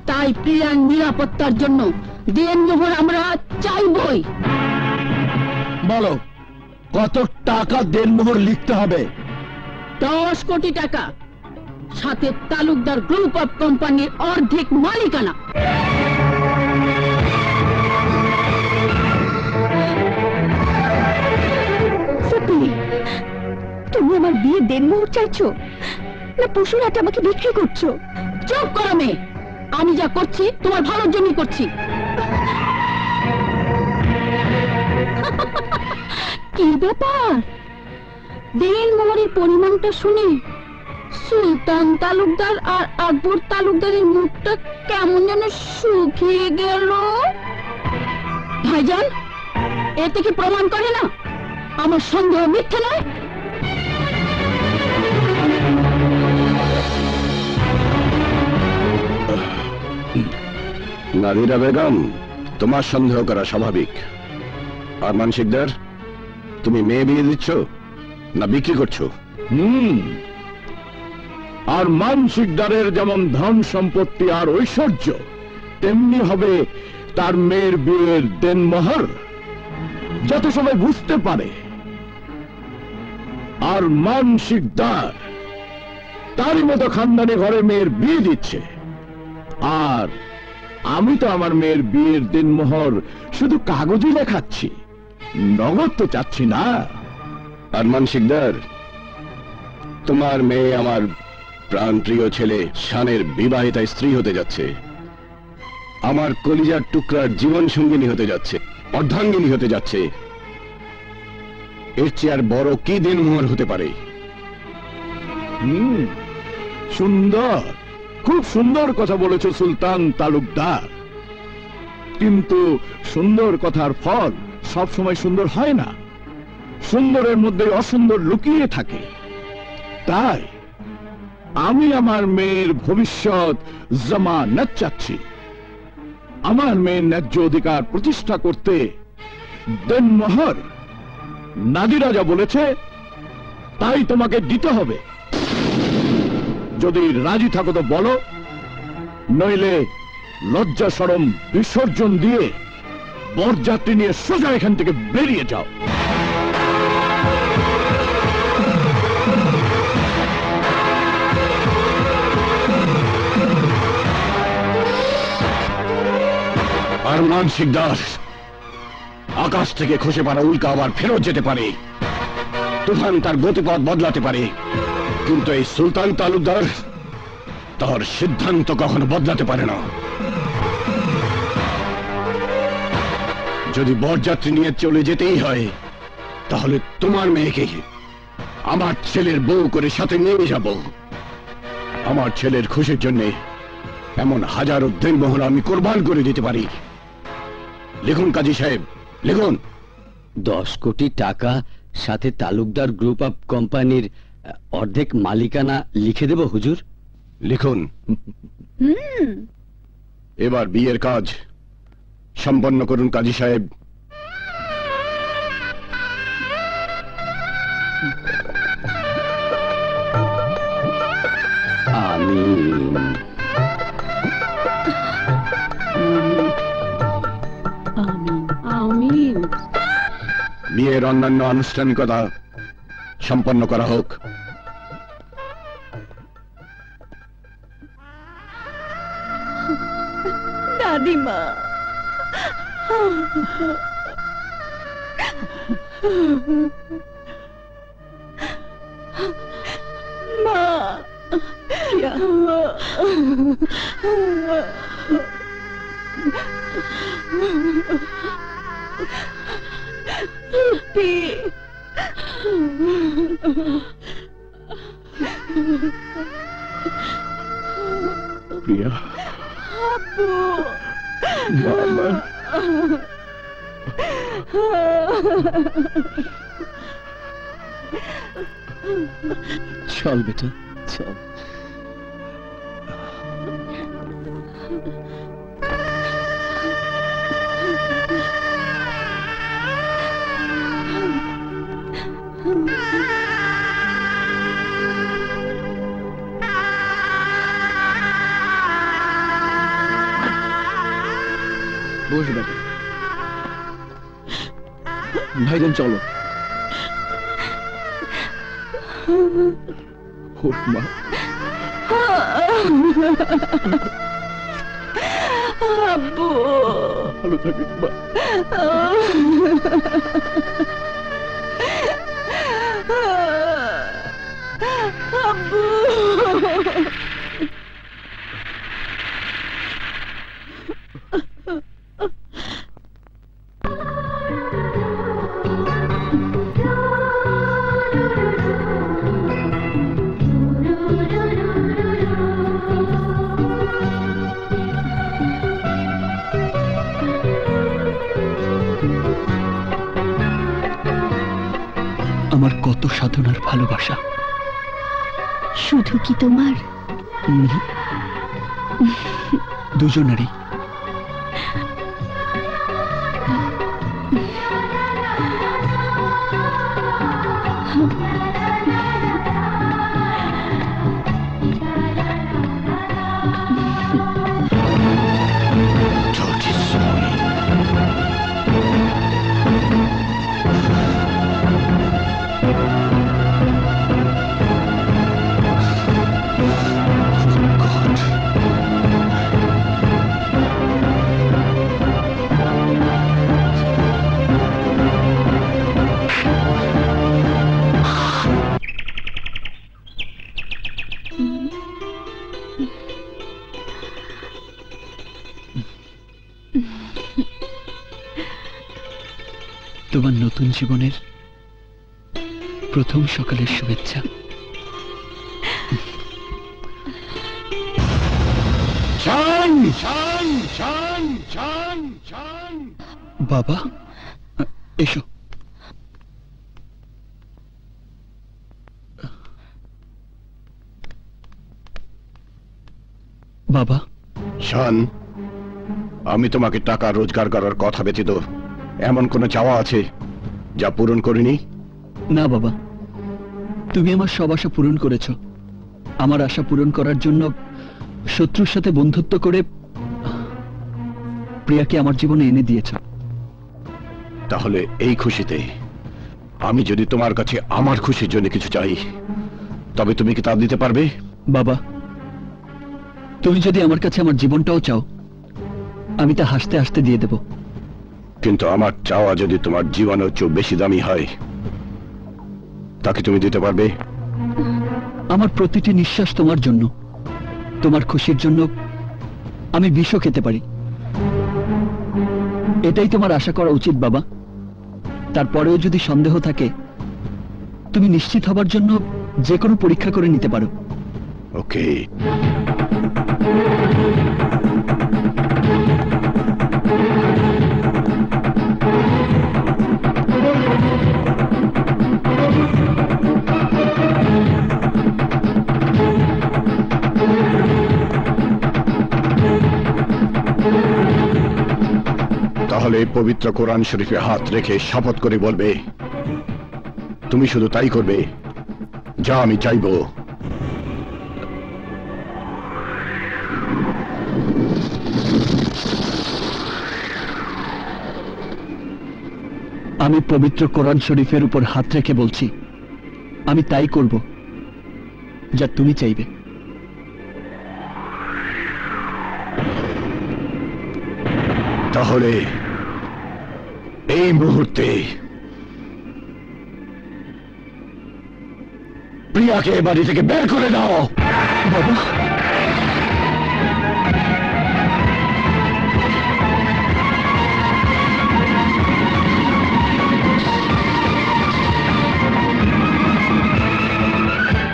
তাই প্রিয়ার নিরাপত্তার জন্য দেনমোহর আমরা চাইবই। বলো, কত টাকা দেনমোহর লিখতে হবে? 10 কোটি টাকা, সাথে তালুকদার গ্রুপ অফ কোম্পানির অর্ধেক মালিকানা। তুমি আমার বিয়ে দেনমোহর চাইছো না পশুর হাতে আমাকে বিক্রি করছো? চুপ করো মেয়ে, আমি যা করছি তোমার ভালোর জন্য করছি। কি ব্যাপার, দেনমোহরের পরিমাণটা শুনে সুলতান তালুকদার আর আকবর তালুকদারের মুখটা কেমন যেন শুকিয়ে গেল। ভাইজান, এতে কি প্রমাণ করে না আমার সন্দেহ মিথ্যে নয়? নাদিরা বেগম, তোমার সন্দেহ করা স্বাভাবিক। আর মানসিকদার, তুমি মেয়ে বিয়ে দিচ্ছ না বিক্রি করছো? আর মানসিকদারের যেমন ধন সম্পত্তি আর ঐশ্বর্য, তেমনি হবে তার মেয়ের বিয়ের দেনমোহর, যাতে সবাই বুঝতে পারে। আর মানসিকদার তারই মতো খানদানি ঘরে মেয়ের বিয়ে দিচ্ছে, আর আমি তো আমার মেয়ের বিয়ের দেনমোহর শুধু কাগজে লেখাচ্ছি, নগদ তো চাচ্ছি না। আর মানসিকদার, তোমার মেয়ে আমার প্রাণপ্রিয় ছেলে শানের বিবাহিতা স্ত্রী হতে যাচ্ছে, আমার কলিজার টুকরার জীবন সঙ্গিনী হতে যাচ্ছে, অর্ধাঙ্গিনী হতে যাচ্ছে। এর চেয়ে আর বড় কি দেনমোহর হতে পারে? সুন্দর, খুব সুন্দর কথা বলেছ সুলতান তালুকদার, কিন্তু সুন্দর কথার ফল সব সময় সুন্দর হয় না। সুন্দরের মধ্যে অসুন্দর লুকিয়ে থাকে। তাই আমি আমার মেয়ের ভবিষ্যৎ জামানত চাচ্ছি। আমার মেয়ের ন্যায্য অধিকার প্রতিষ্ঠা করতে দেনমোহর নাদিরা যা বলেছে তাই তোমাকে দিতে হবে। যদি রাজি থাকো তো বলো, নইলে লজ্জা শরম বিসর্জন দিয়ে বরযাত্রী নিয়ে সোজা এখান থেকে বেরিয়ে যাও। আর মানসিকদার, আকাশ থেকে খসে পড়া উল্কা আবার ফেরত যেতে পারে, তুফান তার গতিপথ বদলাতে পারে, কিন্তু এই সুলতান তালুকদার তার সিদ্ধান্ত কখনো বদলাতে পারে না। যদি বরযাত্রী নিয়ে চলে যেতেই হয় তাহলে তোমার মেয়েকে আমার ছেলের বউ করে সাথে নিয়ে যাব। আমার ছেলের খুশির জন্য এমন হাজারো দিনমোহর আমি কোরবান করে দিতে পারি। লিখুন কাজী সাহেব, লিখুন। 10 কোটি টাকা সাথে তালুকদার গ্রুপ অফ কোম্পানির অর্ধেক মালিকানা লিখে দেব হুজুর। লিখুন। এবার বিয়ের কাজ সম্পন্ন করুন কাজী সাহেব। আমিন। আমিন। বিয়ের অন্যান্য আনুষ্ঠানিকতা সম্পন্ন করা হোক। দাদিমা, মা, প্রিয়া, মামা, চল বেটা, চল। বস বেটা। ভাইজান চলো। ওঠ মা। আব্বু, ভালো থাকিস মা। আব্বু, আমার কত সাধনার ভালোবাসা। শুধু কি তোমার? দুজনেরই। তোমার নতুন জীবনের প্রথম সকালের শুভেচ্ছা। বাবা, এসো। বাবা, শান, আমি তোমাকে টাকা রোজগার করার কথা ব্যতীত এমন কোন চাওয়া আছে যা পূরণ করিনি? না বাবা, তুমি আমার সব আশা পূরণ করেছো। আমার আশা পূরণ করার জন্য শত্রুর সাথে বন্ধুত্ব করে প্রিয়াকে আমার জীবনে এনে দিয়েছ। তাহলে এই খুশিতে আমি যদি তোমার কাছে আমার খুশির জন্য কিছু চাই, তবে তুমি কি তা দিতে পারবে? বাবা, তুমি যদি আমার কাছে আমার জীবনটাও চাও, আমি তা হাসতে হাসতে দিয়ে দেব। কিন্তু আমার চাওয়া যদি তোমার জীবনের চেয়ে বেশি দামি হয়, তাকে তুমি দিতে পারবে? আমার প্রতিটি নিঃশ্বাস তোমার জন্য। তোমার খুশির জন্য আমি বিষও খেতে পারি। এটাই তোমার আশা করা উচিত বাবা। তারপরেও যদি সন্দেহ থাকে, তুমি নিশ্চিত হবার জন্য যে কোনো পরীক্ষা করে নিতে পারো। ওকে। তাহলে পবিত্র কোরআন শরীফে হাত রেখে শপথ করে বলবে, তুমি শুধু তাই করবে যা আমি চাইব। আমি পবিত্র কোরআন শরীফের উপর হাত রেখে বলছি, আমি তাই করব যা তুমি চাইবে। তাহলে এই মুহূর্তে প্রিয়াকে বাড়ি থেকে বের করে দাও। বাবা,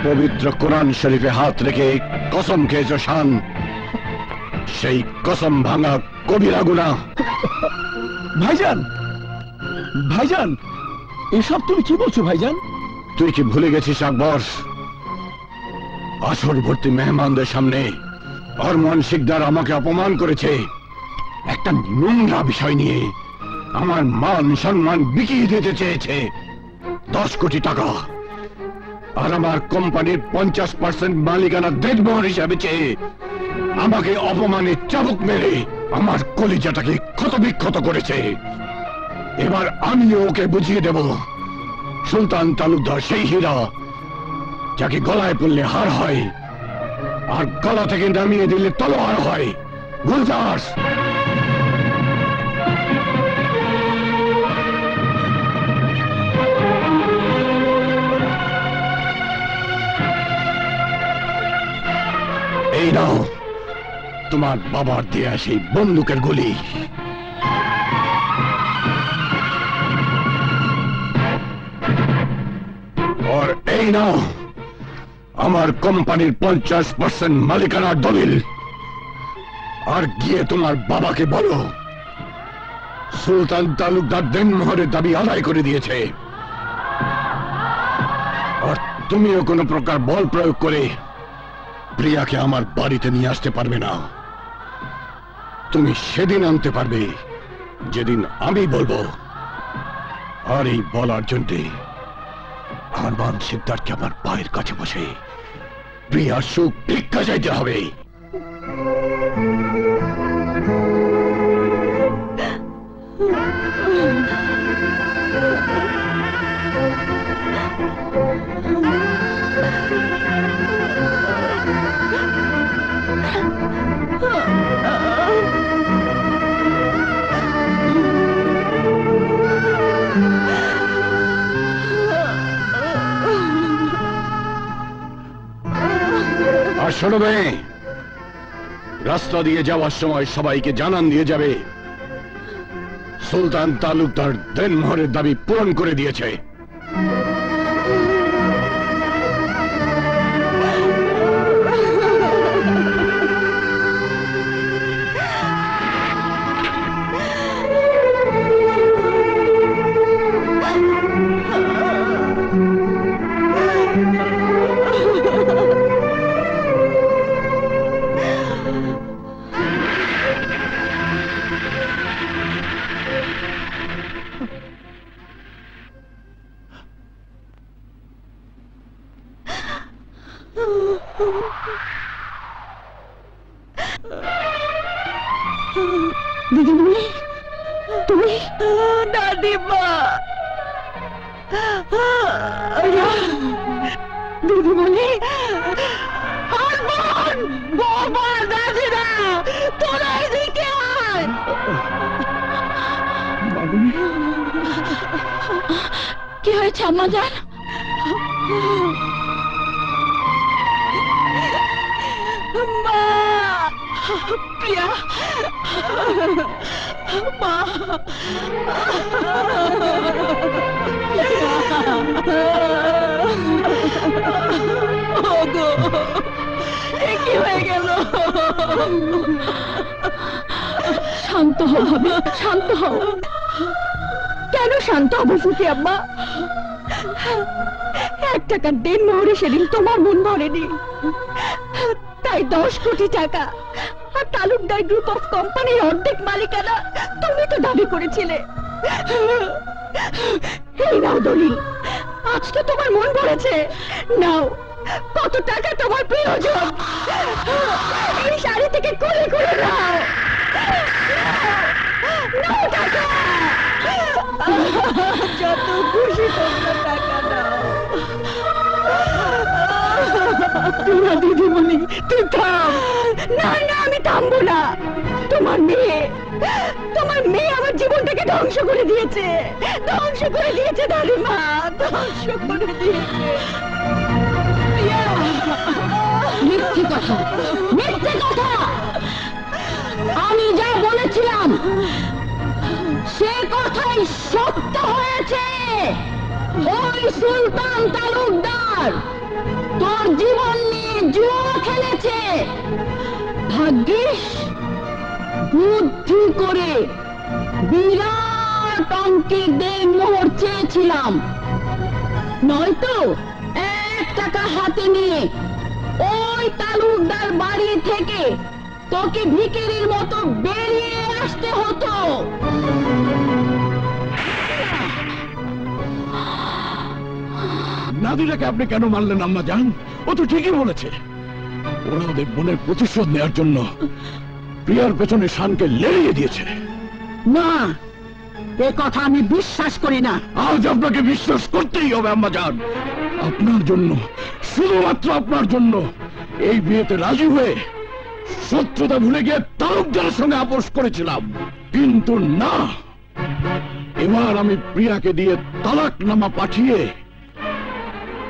পবিত্র কোরআন শরীফে হাত রেখে কসম খেয়েছ শান, সেই কসম ভাঙা কবিরা গুনাহ। ভাইজান, ভাইজান, এসব তুমি কি বলছো ভাইজান? তুই কি ভুলে গেছিস আকবর? আসর ভর্তি মেহমানদের সামনে অরমান শিকদার আমাকে অপমান করেছে একটা নোংরা বিষয় নিয়ে। আমার মান সম্মান বিকিয়ে দিতে চেয়েছে 10 কোটি টাকা, আর আমার কোম্পানির 50% মালিকানা দেনমোহর হিসাবে চেয়ে আমাকে অপমানে চাবুক মেরে আমার কলিজাটাকে ক্ষতবিক্ষত করেছে। এবার আমিও ওকে বুঝিয়ে দেব, সুলতান তালুকদার সেই হীরা যাকে গলায় পড়লে হার হয় আর গলা থেকে নামিয়ে দিলে তলোয়ার হয়। গুলজার, এই নাও তোমার বাবার দেয়া সেই বন্দুকের গুলি। আর এই নাও আমার কোম্পানির 50% মালিকানার দলিল। আর গিয়ে তোমার বাবাকে বলো সুলতান তালুকদার দেনমোহরের দাবি আদায় করে দিয়েছে, আর তুমিও কোনো প্রকার বল প্রয়োগ করে প্রিয়াকে আমার বাড়িতে নিয়ে আসতে পারবে না। তুমি সেদিন আনতে পারবে যেদিন আমি বলবো। আর এই বলার জন্য আরমান শিকদারকে আমার পায়ের কাছে বসে প্রিয়ার সুখ ভিক্ষা চাইতে হবে। আর শোনো মেয়ে, রাস্তা দিয়ে যাওয়ার সময় সবাইকে জানান দিয়ে যাবে সুলতান তালুকদার দেনমোহরের দাবি পূরণ করে দিয়েছে। দিদিমণি, তুমি? দাদিমা, দিদিমণি, আরমান, বাবা, দাদিরা, তোরা এদিকে আয়। কি হয়েছে আম্মা জান? মা, প্রিয়া, মা ওগো এ কি হয়ে গেল? শান্ত হও ভাবি, শান্ত হও। কেন শান্ত হবো ফুফি আব্বা? 1 টাকার দেন মোহরে সেদিন তোমার মন ভরেনি, তাই 10 কোটি টাকা আর তালুকদার গ্রুপ অফ কোম্পানির অর্ধেক মালিকানা তুমি তো দাবি করেছিলে। এই নাও দলিল, আজকে তোমার মন ভরেছে, নাও কত টাকা তোমার প্রয়োজন, এই শাড়ি থেকে করে করে নাও, নাও টাকা, যত খুশি তোমরা টাকা দাও। তোরা দিদিমণি তুই থাম। না না, আমি থামবো না। তোমার মেয়ে আমার জীবনটাকে ধ্বংস করে দিয়েছে, ধ্বংস করে দিয়েছে দাদিমা, ধ্বংস করে দিয়েছে। মিথ্যে কথা, মিথ্যে কথা। আমি যা বলেছিলাম সে কথাই সত্য হয়েছে। ওই সুলতান তালুকদার তোর জীবন নিয়ে জুয়া খেলেছে। ভাগ্যিস বুদ্ধি করে বিরাট অঙ্কের দেনমোহর চেয়েছিলাম, নয়তো 1 টাকা হাতে নিয়ে ওই তালুকদার বাড়ি থেকে তোকে ভিখারির মতো বেরিয়ে আসতে হতো। নাদিরাকে আপনি কেন মারলেন আম্মা জান? ও তো ঠিকই বলেছে, ওরা ওদের বোনের প্রতিশোধ নেওয়ার জন্য প্রিয়ার পেছনে শানকে লেলিয়ে দিয়েছে। না, এ কথা আমি বিশ্বাস করি না। আজ আপনাকে বিশ্বাস করতেই হবে আম্মা জান। আপনার জন্য, শুধুমাত্র আপনার জন্য এই বিয়েতে রাজি হয়ে শত্রুতা ভুলে গিয়ে তালুকদারের সঙ্গে আপোষ করেছিলাম, কিন্তু না, এবার আমি প্রিয়াকে দিয়ে তালাকনামা পাঠিয়ে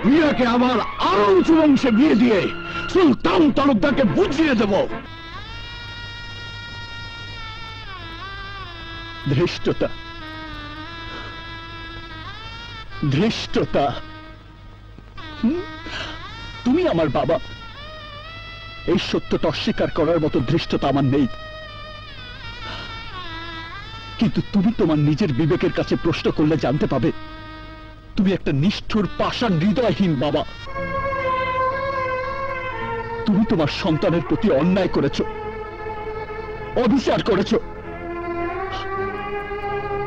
প্রিয়াকে আবার আরো উঁচু বংশে বিয়ে দিয়ে সুলতান তালুকদারকে বুঝিয়ে দেব। ধৃষ্টতা, ধৃষ্টতা। তুমি আমার বাবা, এই সত্যটা অস্বীকার করার মতো ধৃষ্টতা আমার নেই, কিন্তু তুমি তোমার নিজের বিবেকের কাছে প্রশ্ন করলে জানতে পাবে তুমি একটা নিষ্ঠুর পাষাণ হৃদয়হীন বাবা। তুমি তোমার সন্তানের প্রতি অন্যায় করেছ, অবিচার করেছ।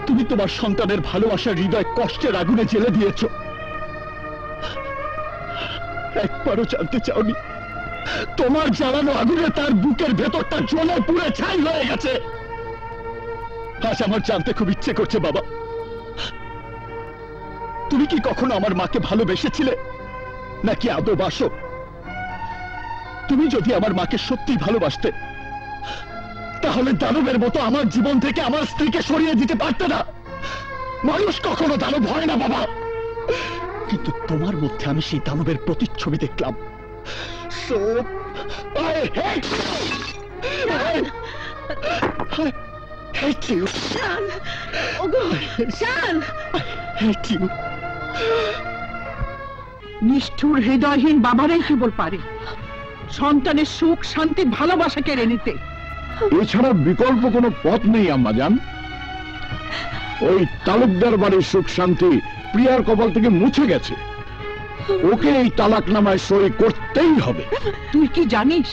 তুমি তোমার সন্তানের ভালোবাসার হৃদয় কষ্টের আগুনে জ্বেলে দিয়েছ। একবারও জানতে চাওনি তোমার জ্বালানো আগুনে তার বুকের ভেতরটা জ্বলে পুড়ে ছাই হয়ে গেছে। আজ আমার জানতে খুব ইচ্ছে করছে বাবা, তুমি কি কখনো আমার মাকে ভালোবেসেছিলে নাকি আদৌ বাসো? তুমি যদি আমার মাকে সত্যি ভালোবাসতে তাহলে দানবের মতো আমার জীবন থেকে আমার স্ত্রীকে সরিয়ে দিতে পারতে না। মানুষ কখনো দানব হয় না বাবা, কিন্তু তোমার মধ্যে আমি সেই দানবের প্রতিচ্ছবি দেখলাম। So, I hate you. শান, ওগো শান, I hate you. নিষ্ঠুর হৃদয়হীন বাবারাই কেবল পারে সন্তানের সুখ শান্তি ভালোবাসা কেড়ে নিতে। এছাড়া বিকল্প কোনো পথ নেই আম্মা জান। ওই তালুকদার বাড়ির সুখ শান্তি প্রিয়ার কপাল থেকে মুছে গেছে, ওকে এই তালাকনামায় সই করতেই হবে। তুই কি জানিস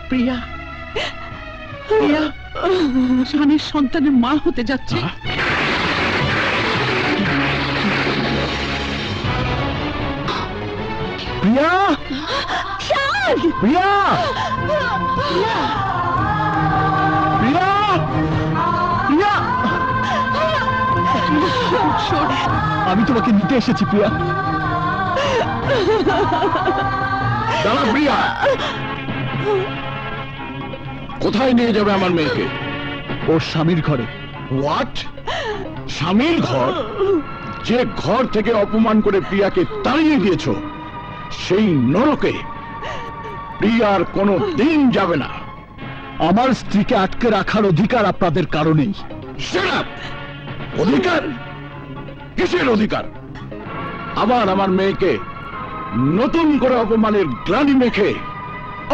প্রিয়া প্রিয়া শানের সন্তানের মা হতে যাচ্ছে? প্রিয়া, শান, প্রিয়া, প্রিয়া, প্রিয়া, আমি তোমাকে নিতে এসেছি প্রিয়া। দাঁড়া প্রিয়া, কোথায় নিয়ে যাবে আমার মেয়েকে? ওর স্বামীর ঘরে। হোয়াট? স্বামীর ঘর? যে ঘর থেকে অপমান করে প্রিয়াকে তাড়িয়ে দিয়েছ সেই নরকে প্রিয়ার কোনো দিন যাবে না। আমার স্ত্রীকে আটকে রাখার অধিকার আপনাদের কারণেই। অধিকার? কিসের অধিকার? আবার আমার মেয়েকে নতুন করে অপমানের গ্লানি মেখে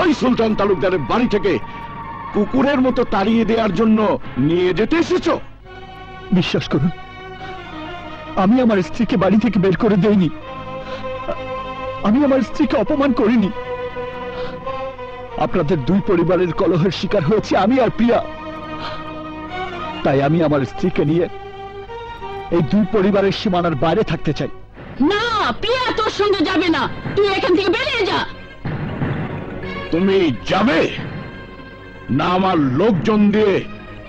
ওই সুলতান তালুকদারের বাড়ি থেকে কুকুরের মতো তাড়িয়ে দেওয়ার জন্য নিয়ে যেতে এসেছো? বিশ্বাস করুন, আমি আমার স্ত্রীকে বাড়ি থেকে বের করে দেইনি। আমি আমার স্ত্রীকে অপমান করিনি। আপনাদের দুই পরিবারের কলহের শিকার হয়েছে আমি আর প্রিয়া। তাই আমি আমার স্ত্রীকে নিয়ে এই দুই পরিবারের সীমানার বাইরে থাকতে চাই। না, প্রিয়া তোর সঙ্গে যাবে না। তুই এখান থেকে বেরিয়ে যা। তুমি যাবে না? আমার লোকজন দিয়ে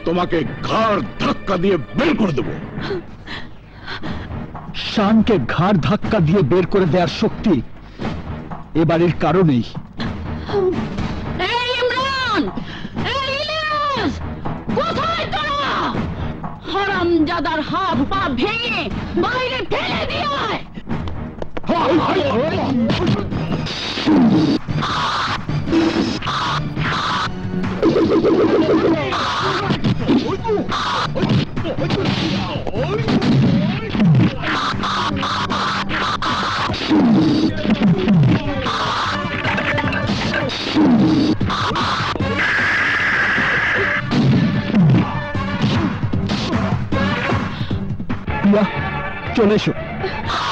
তোমাকে ঘাড় ধাক্কা দিয়ে বের করে দেবো। শানকে ঘাড় ধাক্কা দিয়ে বের করে দেওয়ার শক্তি এবারের কারণেই। এই ইমরান, এই ইলিয়াস, কোথায় তোরা? হারামজাদার হাত পা ভেঙে বাইরে ফেলে দিয়ে আয়। প্রিয়া, চলে এসো।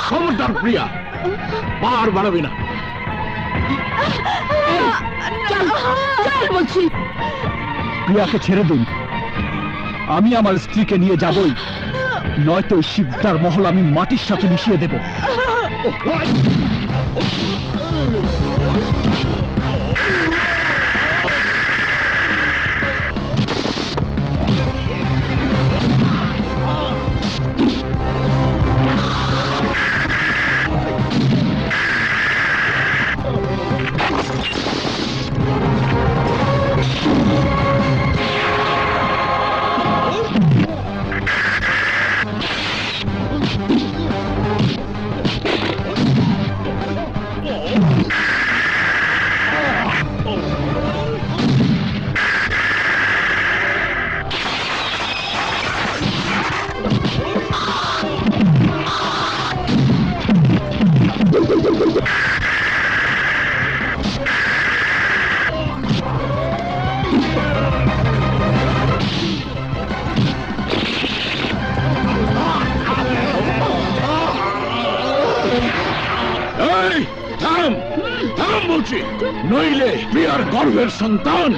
খবরদার প্রিয়া, বার বাড়াবি না। চল বলছি। প্রিয়াকে ছেড়ে দিন। আমি আমার স্ত্রীকে নিয়ে যাবই, নয়তো ওই শিকদার মহল আমি মাটির সাথে মিশিয়ে দেব। নইলে প্রিয়ার গর্ভের সন্তান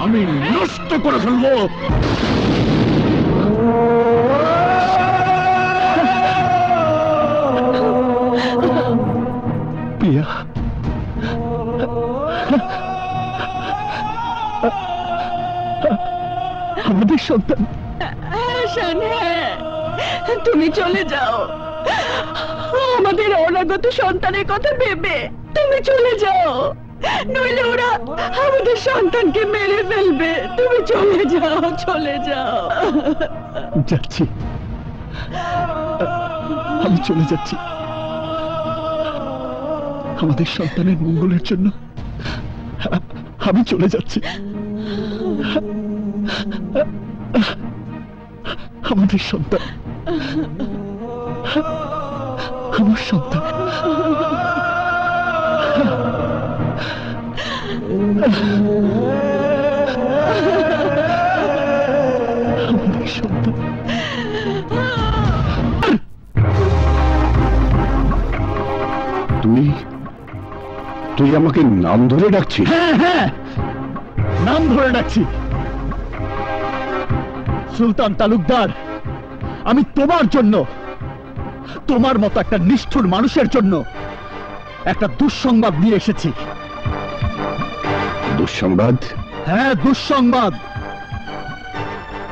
আমি নষ্ট করে ফেলবো। প্রিয়া, আমাদের সন্তান। তুমি চলে যাও। আমাদের অনাগত সন্তানের কথা ভেবে তুমি চলে যাও, নইলে ওরা আমাদের সন্তানকে মেরে ফেলবে। তুমি চলে যাও, চলে যাও। যাচ্ছি, আমি চলে যাচ্ছি। আমাদের সন্তানের মঙ্গলের জন্য আমি চলে যাচ্ছি। আমাদের সন্তান, আমার সন্তান। আমাদের সন্তান। তুই আমাকে নাম ধরে ডাকছিস? হ্যাঁ হ্যাঁ, নাম ধরে ডাকছি। সুলতান তালুকদার, আমি তোমার জন্য, তোমার মতো একটা নিষ্ঠুর মানুষের জন্য একটা দুঃসংবাদ নিয়ে এসেছি। দুঃসংবাদ? হ্যাঁ, দুঃসংবাদ।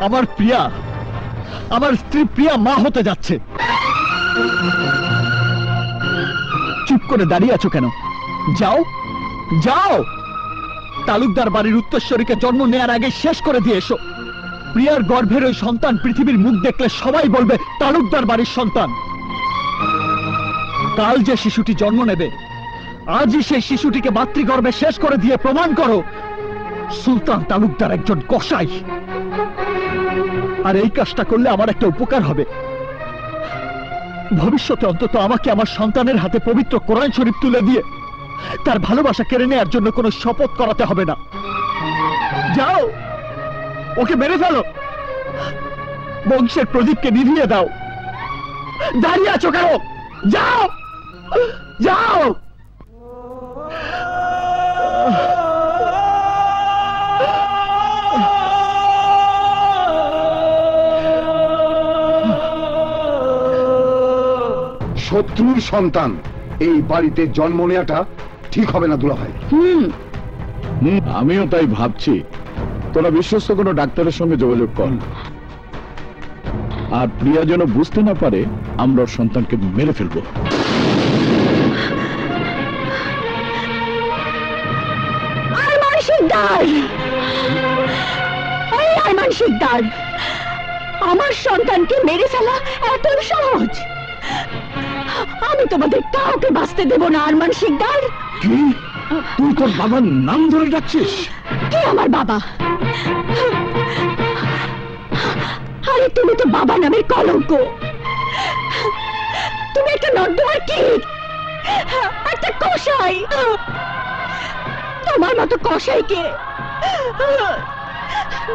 আমার প্রিয়া, আমার স্ত্রী প্রিয়া মা হতে যাচ্ছে। চুপ করে দাঁড়িয়ে আছো কেন? যাও যাও, তালুকদার বাড়ির উত্তরস্বরীকে জন্ম নেয়ার আগে শেষ করে দিয়ে এসো। প্রিয়ার গর্ভের ওই সন্তান পৃথিবীর মুখ দেখলে সবাই বলবে তালুকদার বাড়ির সন্তান। কাল যে শিশুটি জন্ম নেবে, আজই সেই শিশুটিকে মাতৃগর্ভে শেষ করে দিয়ে প্রমাণ করো সুলতান তালুকদার একজন কসাই। আর এই কাজটা করলে আমার একটা উপকার হবে, ভবিষ্যতে অন্তত আমাকে আমার সন্তানের হাতে পবিত্র কোরআন শরীফ তুলে দিয়ে তার ভালোবাসা কেড়ে নেওয়ার জন্য কোনো শপথ করাতে হবে না। যাও, ওকে মেরে ফেলো, বংশের প্রদীপকে নিভিয়ে দাও। দাঁড়িয়ে আছো কেন? যাও যাও। শত্রুর সন্তান এই বাড়িতে জন্ম নেওয়াটা ঠিক হবে না দুলাভাই। আমিও তাই ভাবছি। তোরা বিশ্বস্ত কোনো ডাক্তারের সঙ্গে যোগাযোগ কর, আর প্রিয়া যেন বুঝতে না পারে আমরা ওর সন্তানকে মেরে ফেলবো। শিকদার, আমার সন্তানকে মেরে ফেলা এত সহজ? আমি তোমাদের কাউকে বাঁচতে দেব না আরমান শিকদার। কি? তুই তোর বাবার নাম ধরে ডাকছিস? কে আমার বাবা? আরে তুমি তো বাবা নামের কলঙ্ক। তুমি একটা নর্দমার কীট, একটা কসাই। তোমার মতো কসাইকে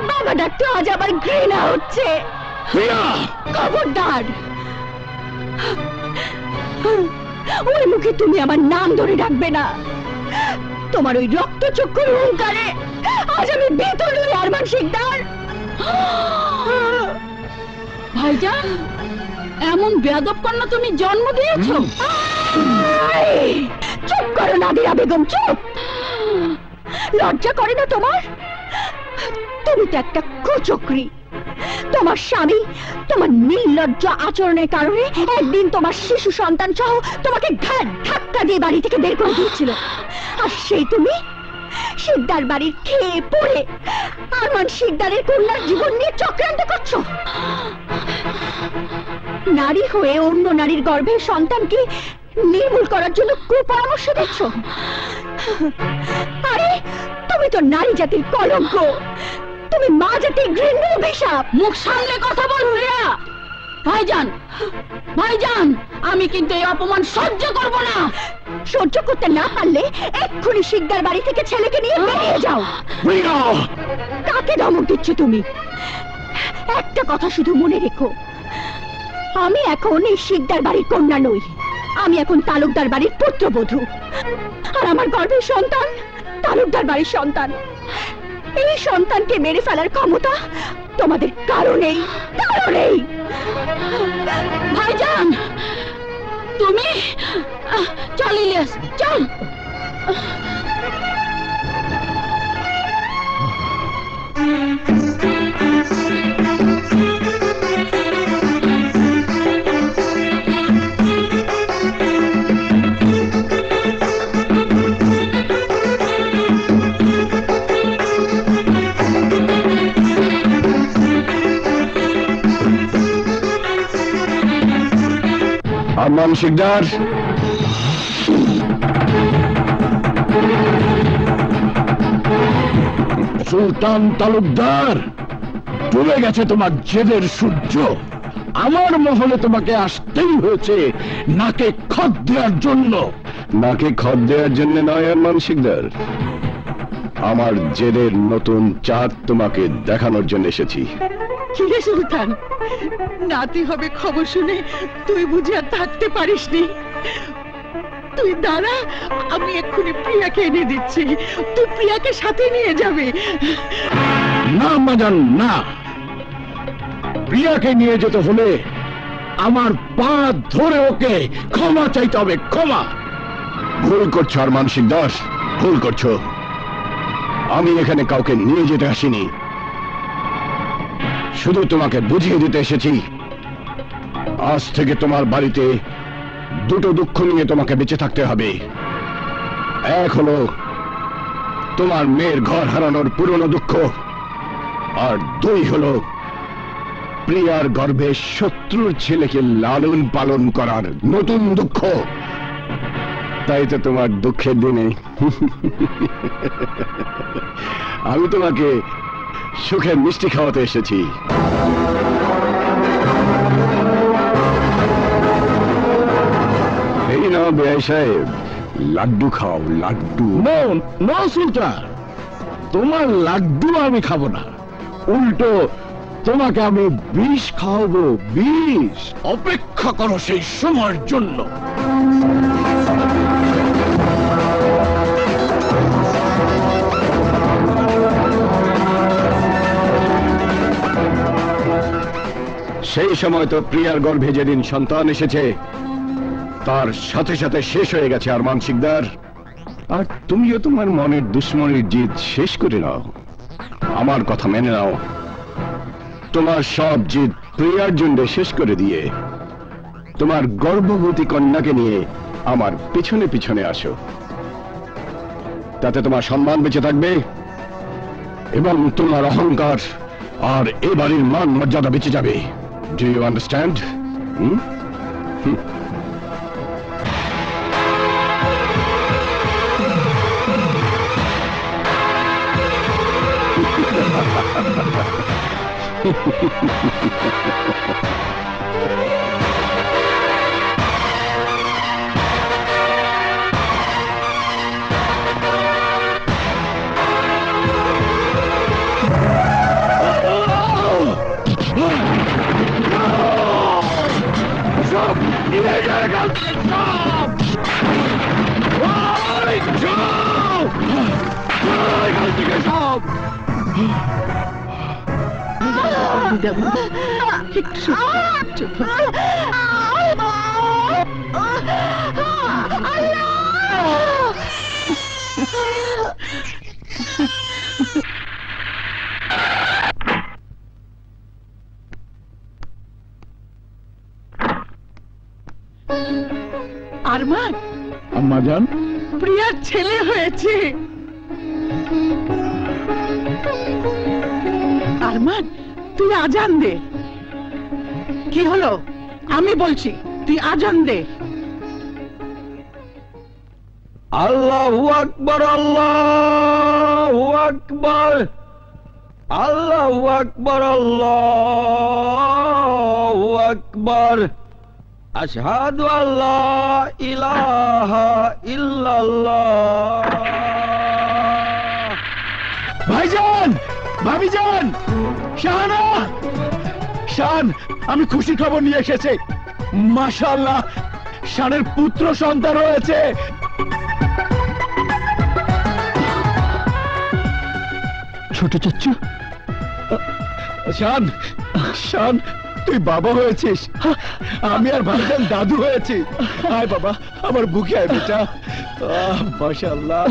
বাবা ডাকতে আজ আবার ঘৃণা হচ্ছে। খবরদার, ওই মুখে তুমি আমার নাম ধরে ডাকবে না। তোমার ওই রক্তচক্ষুর হুঙ্কারে আজ আমি বেতন হই আরমান শিকদার। ভাইজান, এমন বেয়াদব কন্যা তুমি জন্ম দিয়েছ? চুপ করো নাদিরা বেগম, চুপ। লজ্জা করে না তোমার? তুমি তো একটা কুচক্রী। তোমার স্বামী তোমার নির্লজ্জ আচরণের কারণে একদিন তোমার শিশু সন্তান সহ তোমাকে ঘাট ধাক্কা দিয়ে বাড়ি থেকে বের করে দিয়েছিল। আর সেই তুমি শিকদার বাড়ির খেয়ে পড়ে আরমান শিকদারের কন্যার জীবন নিয়ে চক্রান্ত করছো। নারী হয়ে অন্য নারীর গর্ভে সন্তানকে নির্মূল করার জন্য কুপরামর্শ দিচ্ছ। আরে তুমি তো নারী জাতির কলঙ্ক, তুমি মা জাতির ঘৃণ্য অভিশাপ। মুখ সামলে কথা বল প্রিয়া। ভাইজান, ভাইজান, আমি কিন্তু এই অপমান সহ্য করব না। সহ্য করতে না পারলে এক্ষুনি শিকদার বাড়ি থেকে ছেলেকে নিয়ে বেরিয়ে যাও। কাকে ধমক দিচ্ছ তুমি? একটা কথা শুধু মনে রেখো, আমি এখন এই শিকদার বাড়ির কন্যা নই, আমি এখন তালুকদার বাড়ির পুত্রবধূ। আর আমার গর্ভের সন্তান তালুকদার বাড়ির সন্তান। এই সন্তানকে মেরে ফেলার ক্ষমতা তোমাদের কারণেই কারণেই। ভাইজান, তুমি চল ইলিয়াস, চল। আরমান শিকদার, সুলতান তালুকদার, ডুবে গেছে তোমার জেদের সূর্য। আমার মহলে তোমাকে আসতেই হয়েছে নাকে খত দেওয়ার জন্য। নাকে খত দেওয়ার জন্য নয় আরমান শিকদার, আমার জেদের নতুন চাঁদ তোমাকে দেখানোর জন্য এসেছি। কিরে সুলতান, নাতি হবে খবর শুনে তুই বুঝি আর থাকতে পারিসনি? তুই দাঁড়া, আমি এক্ষুনি প্রিয়াকে এনে দিচ্ছি, তুই প্রিয়াকে সাথে নিয়ে যাবে। না মাজান, না। প্রিয়াকে নিয়ে যেতে হলে আমার পা ধরে ওকে ক্ষমা চাইতে হবে, ক্ষমা। ভুল করছো আরমান শিকদার, ভুল করছো। আমি এখানে কাউকে নিয়ে যেতে আসিনি, শুধু তোমাকে বুঝিয়ে দিতে এসেছি আজ থেকে তোমার বাড়িতে দুটো দুঃখ নিয়ে তোমাকে বেঁচে থাকতে হবে। এক হলো তোমার মেয়ের ঘর হারানোর পুরনো দুঃখ, আর দুই হলো প্রিয়ার গর্ভে শত্রুর ছেলেকে লালন পালন করার নতুন দুঃখ। তাই তো তোমার দুঃখের দিনে আমি তোমাকে সুখের মিষ্টি খাওয়াতে এসেছি। এই নাও বেয়াই সাহেব, লাড্ডু খাও, লাড্ডু। নো সুলতান, তোমার লাড্ডু আমি খাবো না, উল্টো তোমাকে আমি বিষ খাওয়াবো, বিষ। অপেক্ষা করো সেই সময়ের জন্য। সেই সময় তো প্রিয়ার গর্ভে যেদিন সন্তান এসেছে তার সাথে সাথে শেষ হয়ে গেছে আরমান শিকদার। আর তুমিও তোমার মনের দুশ্মনের জিদ শেষ করে নাও, আমার কথা মেনে নাও। তোমার সব জিদ প্রিয়ার জন্য শেষ করে দিয়ে তোমার গর্ভবতী কন্যাকে নিয়ে আমার পিছনে পিছনে আসো, তাতে তোমার সম্মান বেঁচে থাকবে এবং তোমার অহংকার আর এ বাড়ির মান মর্যাদা বেঁচে যাবে। Do you understand? আরমান, আম্মা জান, প্রিয়ার ছেলে হয়েছে। আরমান, তুই আজান দে। কি হলো? আমি বলছি তুই আজান দে। আল্লাহু আকবার, আল্লাহু আকবার, আল্লাহু আকবার, আল্লাহু আকবার। আশহাদু আল্লা ইলাহা ইল্লাল্লাহ। ভাইজান, ভাবিজান, শাহানা, শান, আমি খুশি খবর নিয়ে এসেছি। মাশাআল্লাহ, শানের পুত্র সন্তান হয়েছে। ছোট চাচ্চু, শান, শান, তুই বাবা হয়েছিস, আমি আর ভাইজান দাদু হয়েছি। আয় বাবা, আমার বুকে আয় বেটা। মাশাআল্লাহ।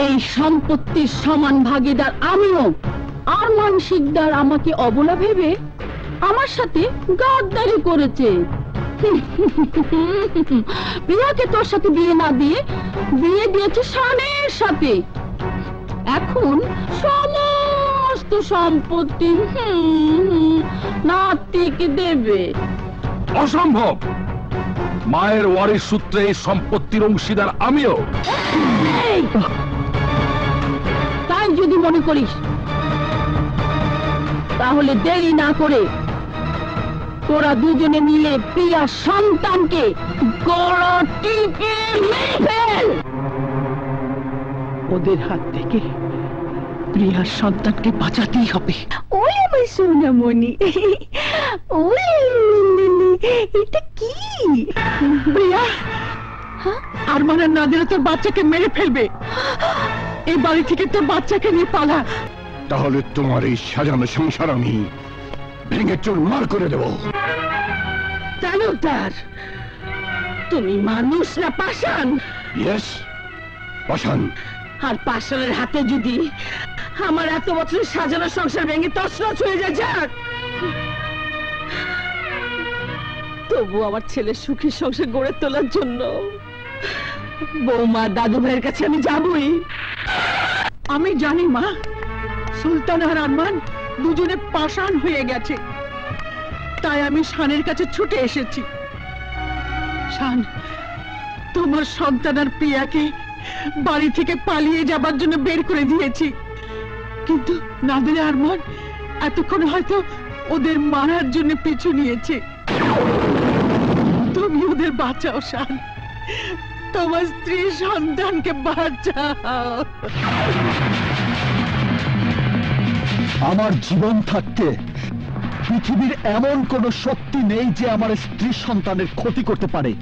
এই সম্পত্তির সমান ভাগীদার আমিও। আরমান শিকদার আমাকে অবলা ভেবে আমার সাথে গাদ্দারি করেছে। প্রিয়াকে তোর সাথে বিয়ে না দিয়ে বিয়ে দিয়েছে শানের সাথে। এখন সমস্ত সম্পত্তি নাতিকে দেবে। অসম্ভব, মায়ের ওয়ারিশ সূত্রে এই সম্পত্তির অংশীদার আমিও। তাই যদি মনে করিস তাহলে দেরি না করে তোরা দুজনে মিলে প্রিয়া সন্তানকে গলা টিপে মেরে ফেল। ওদের হাত থেকে প্রিয়ার সন্তানকে বাঁচাতেই হবে। ওই আমার সোনামণি, এটা কি? প্রিয়া, আরমানের না দিলে তোর বাচ্চাকে মেরে ফেলবে। এই বাড়ি থেকে তোর বাচ্চাকে নিয়ে পালা। তাহলে তোমার এই সাজানো সংসার আমি ভেঙে চুরমার করে দেব। তালুকদার, তুমি মানুষ না পাষাণ? ইয়েস, পাষাণ। আর পাষাণের হাতে যদি আমার এত বছর সাজানো সংসার ভেঙে তছনছ হয়ে যায়, যাক, তবু আমার ছেলের সুখী সংসার গড়ে তোলার জন্য বৌমা দাদু ভাইয়ের কাছে আমি যাবই। আমি জানি মা, সুলতান আর আরমান দুজনে পাষাণ হয়ে গেছে। তাই আমি শানের কাছে ছুটে এসেছি। শান, তোমার সন্তান আর প্রিয়াকে বাড়ি থেকে পালিয়ে যাবার জন্য বের করে দিয়েছি, কিন্তু নাদির আরমান এতক্ষণ হয়তো ওদের মারার জন্য পিছু নিয়েছে। তুমি ওদের বাঁচাও শান, তোমার স্ত্রী সন্তানকে বাঁচাও। আমার জীবন থাকতে পৃথিবীর এমন কোন শক্তি নেই যে আমার স্ত্রী সন্তানের ক্ষতি করতে পারে।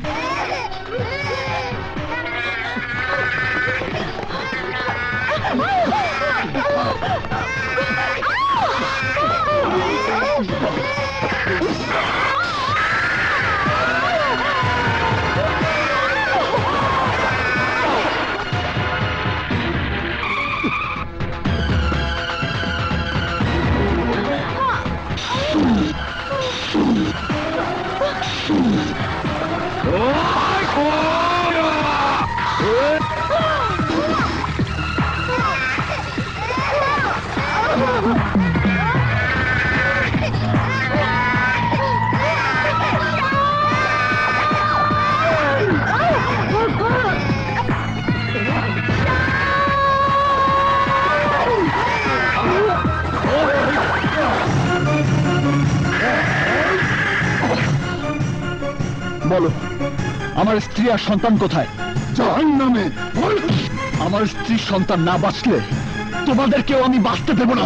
বলো, আমার স্ত্রী আর সন্তান কোথায়? জাহান্নামে। আমার স্ত্রী সন্তান না বাঁচলে তোমাদেরকেও আমি বাঁচতে দেব না।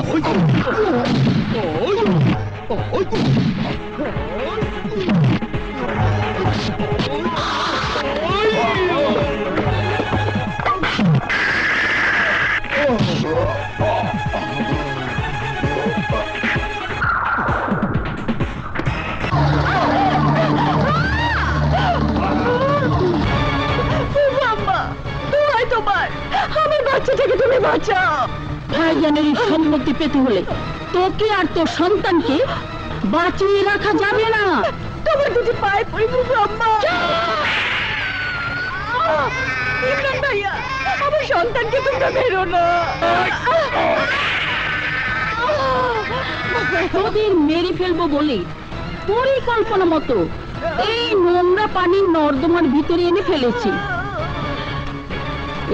আমার বাচ্চাটাকে তুমি বাঁচাও। ভাইজানের এই সম্মতি পেতে হলে তোকে আর তোর সন্তানকে বাঁচিয়ে রাখা যাবে না। তোমার দুটি পায়ে পড়ি আম্মা। ইমরান ভাইয়া, আমার সন্তানকে তোমরা মেরো না। তোদের মেরে ফেলবো বলে পরিকল্পনা মতো এই নোংরা পানি নর্দমার ভিতরে এনে ফেলেছি।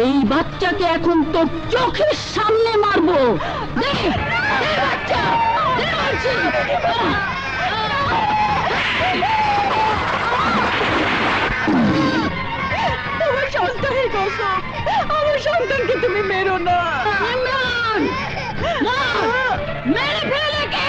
এই বাচ্চাকে এখন তোর চোখের সামনে মারবো। তোমার সন্তানের কসম, আমার সন্তানকে তুমি মেরো না। ইমরান, মেরে ফেলে কে?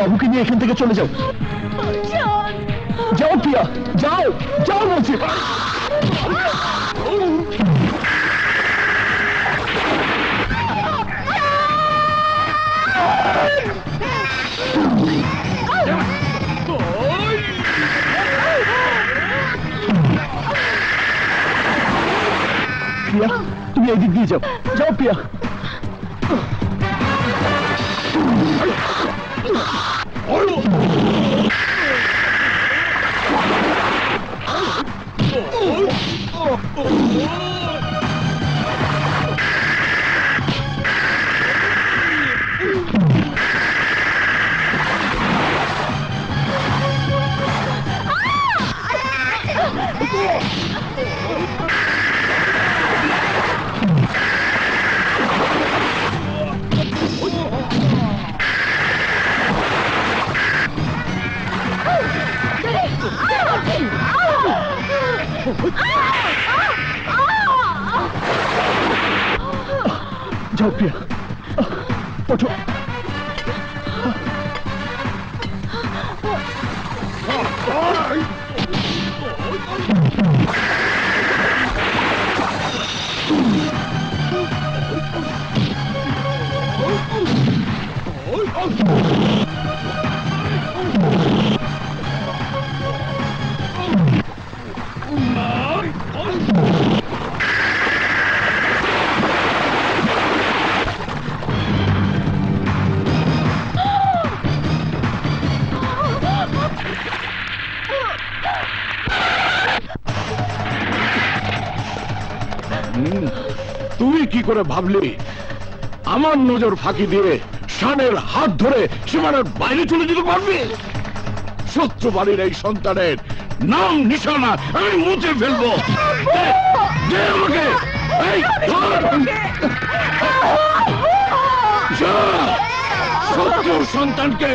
বাবুকে নিয়ে এখান থেকে চলে যাও। যাও প্রিয়া, যাও যাও বলছি। প্রিয়া, তুমি এই দিক দিয়ে যাও। যাও প্রিয়া। যাও প্রিয়া, ওঠো। তুই কি করে ভাবলি আমার নজর ফাঁকি দিয়ে শানের হাত ধরে সীমানার বাইরে চলে যেতে পারবি? শত্রু বাড়ির এই সন্তানের নাম নিশানা আমি মুছে ফেলবো। দে আমাকে এই ধর। যা, শত্রুর সন্তানকে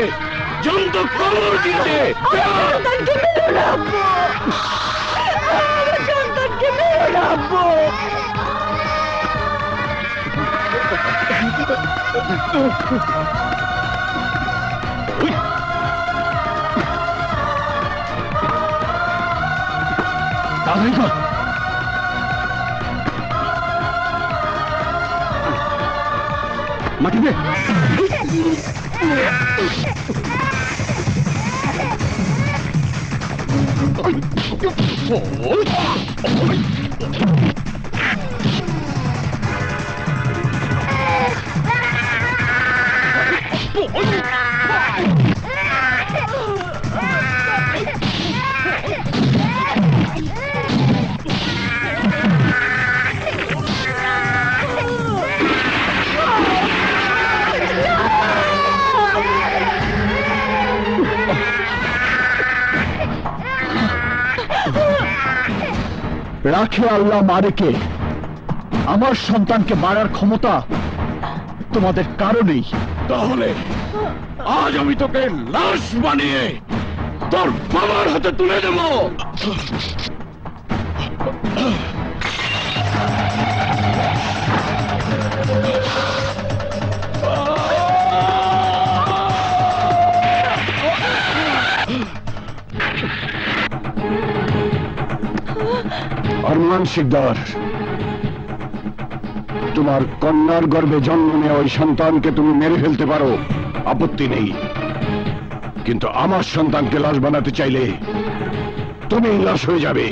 জন্ত কবর দিতে। তাড়াতাড়ি কর। মাটিতে রাখে আল্লাহ মারেকে, আমার সন্তানকে মারার ক্ষমতা তোমাদের কারণেই। তাহলে আজ আমি তোকে লাশ বানিয়ে তোর বাবার হাতে তুলে দেব। আরমান শিকদার, তোমার কন্যার গর্ভে জন্ম নেওয়া ওই সন্তানকে তুমি মেরে ফেলতে পারো, আপত্তি নেই, কিন্তু আমার সন্তানকে লাশ বানাতে চাইলে তুমি লাশ হয়ে যাবে।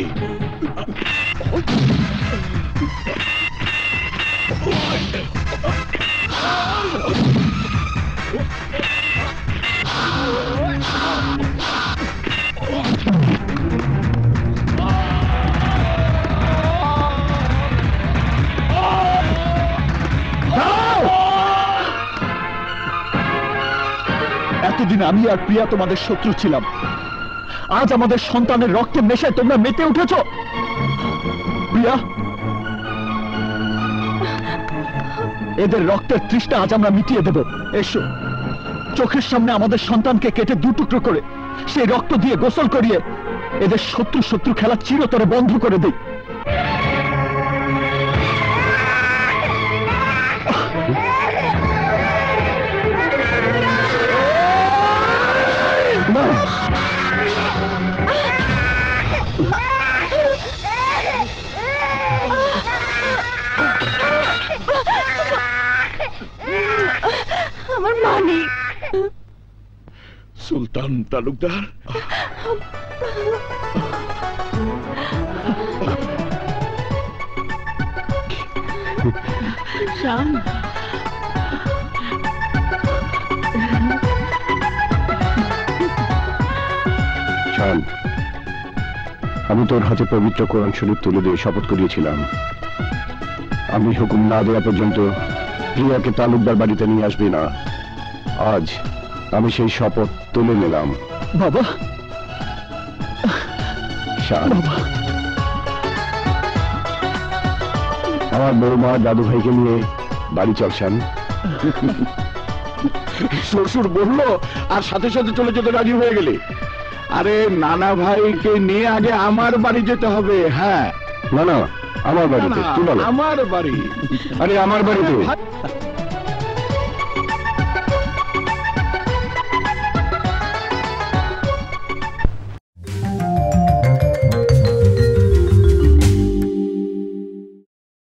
এতদিন আমি আর প্রিয়া তোমাদের শত্রু ছিলাম, আজ আমাদের সন্তানের রক্তে মেশায় তোমরা মেতে উঠেছ। প্রিয়া, এদের রক্তের তৃষ্ণা আজ আমরা মিটিয়ে দেব। এসো, চোখের সামনে আমাদের সন্তানকে কেটে দু টুকরো করে সেই রক্ত দিয়ে গোসল করিয়ে এদের শত্রু শত্রু খেলা চিরতরে বন্ধ করে দেই। আমার মানিক। সুলতান তালুকদার, শান, শান, আমি তোর হাতে পবিত্র কোরআন শরীফ তুলে দিয়ে শপথ করিয়েছিলাম, আমি হুকুম না দেওয়া পর্যন্ত প্রিয়াকে তালুকদার বাড়িতে নিয়ে আসবি না। আজ আমি সেই শপথ তুলে নিলাম। বাবা, শান, আমার বৌমা দাদু ভাইকে নিয়ে বাড়ি চল। শান, শ্বশুর বললো আর সাথে সাথে চলে যেতে রাজি হয়ে গেলি? আরে নানা ভাইকে নিয়ে আগে আমার বাড়ি যেতে হবে। হ্যাঁ, না না, আমার বাড়িতে। আমার বাড়ি? আরে আমার বাড়িতে।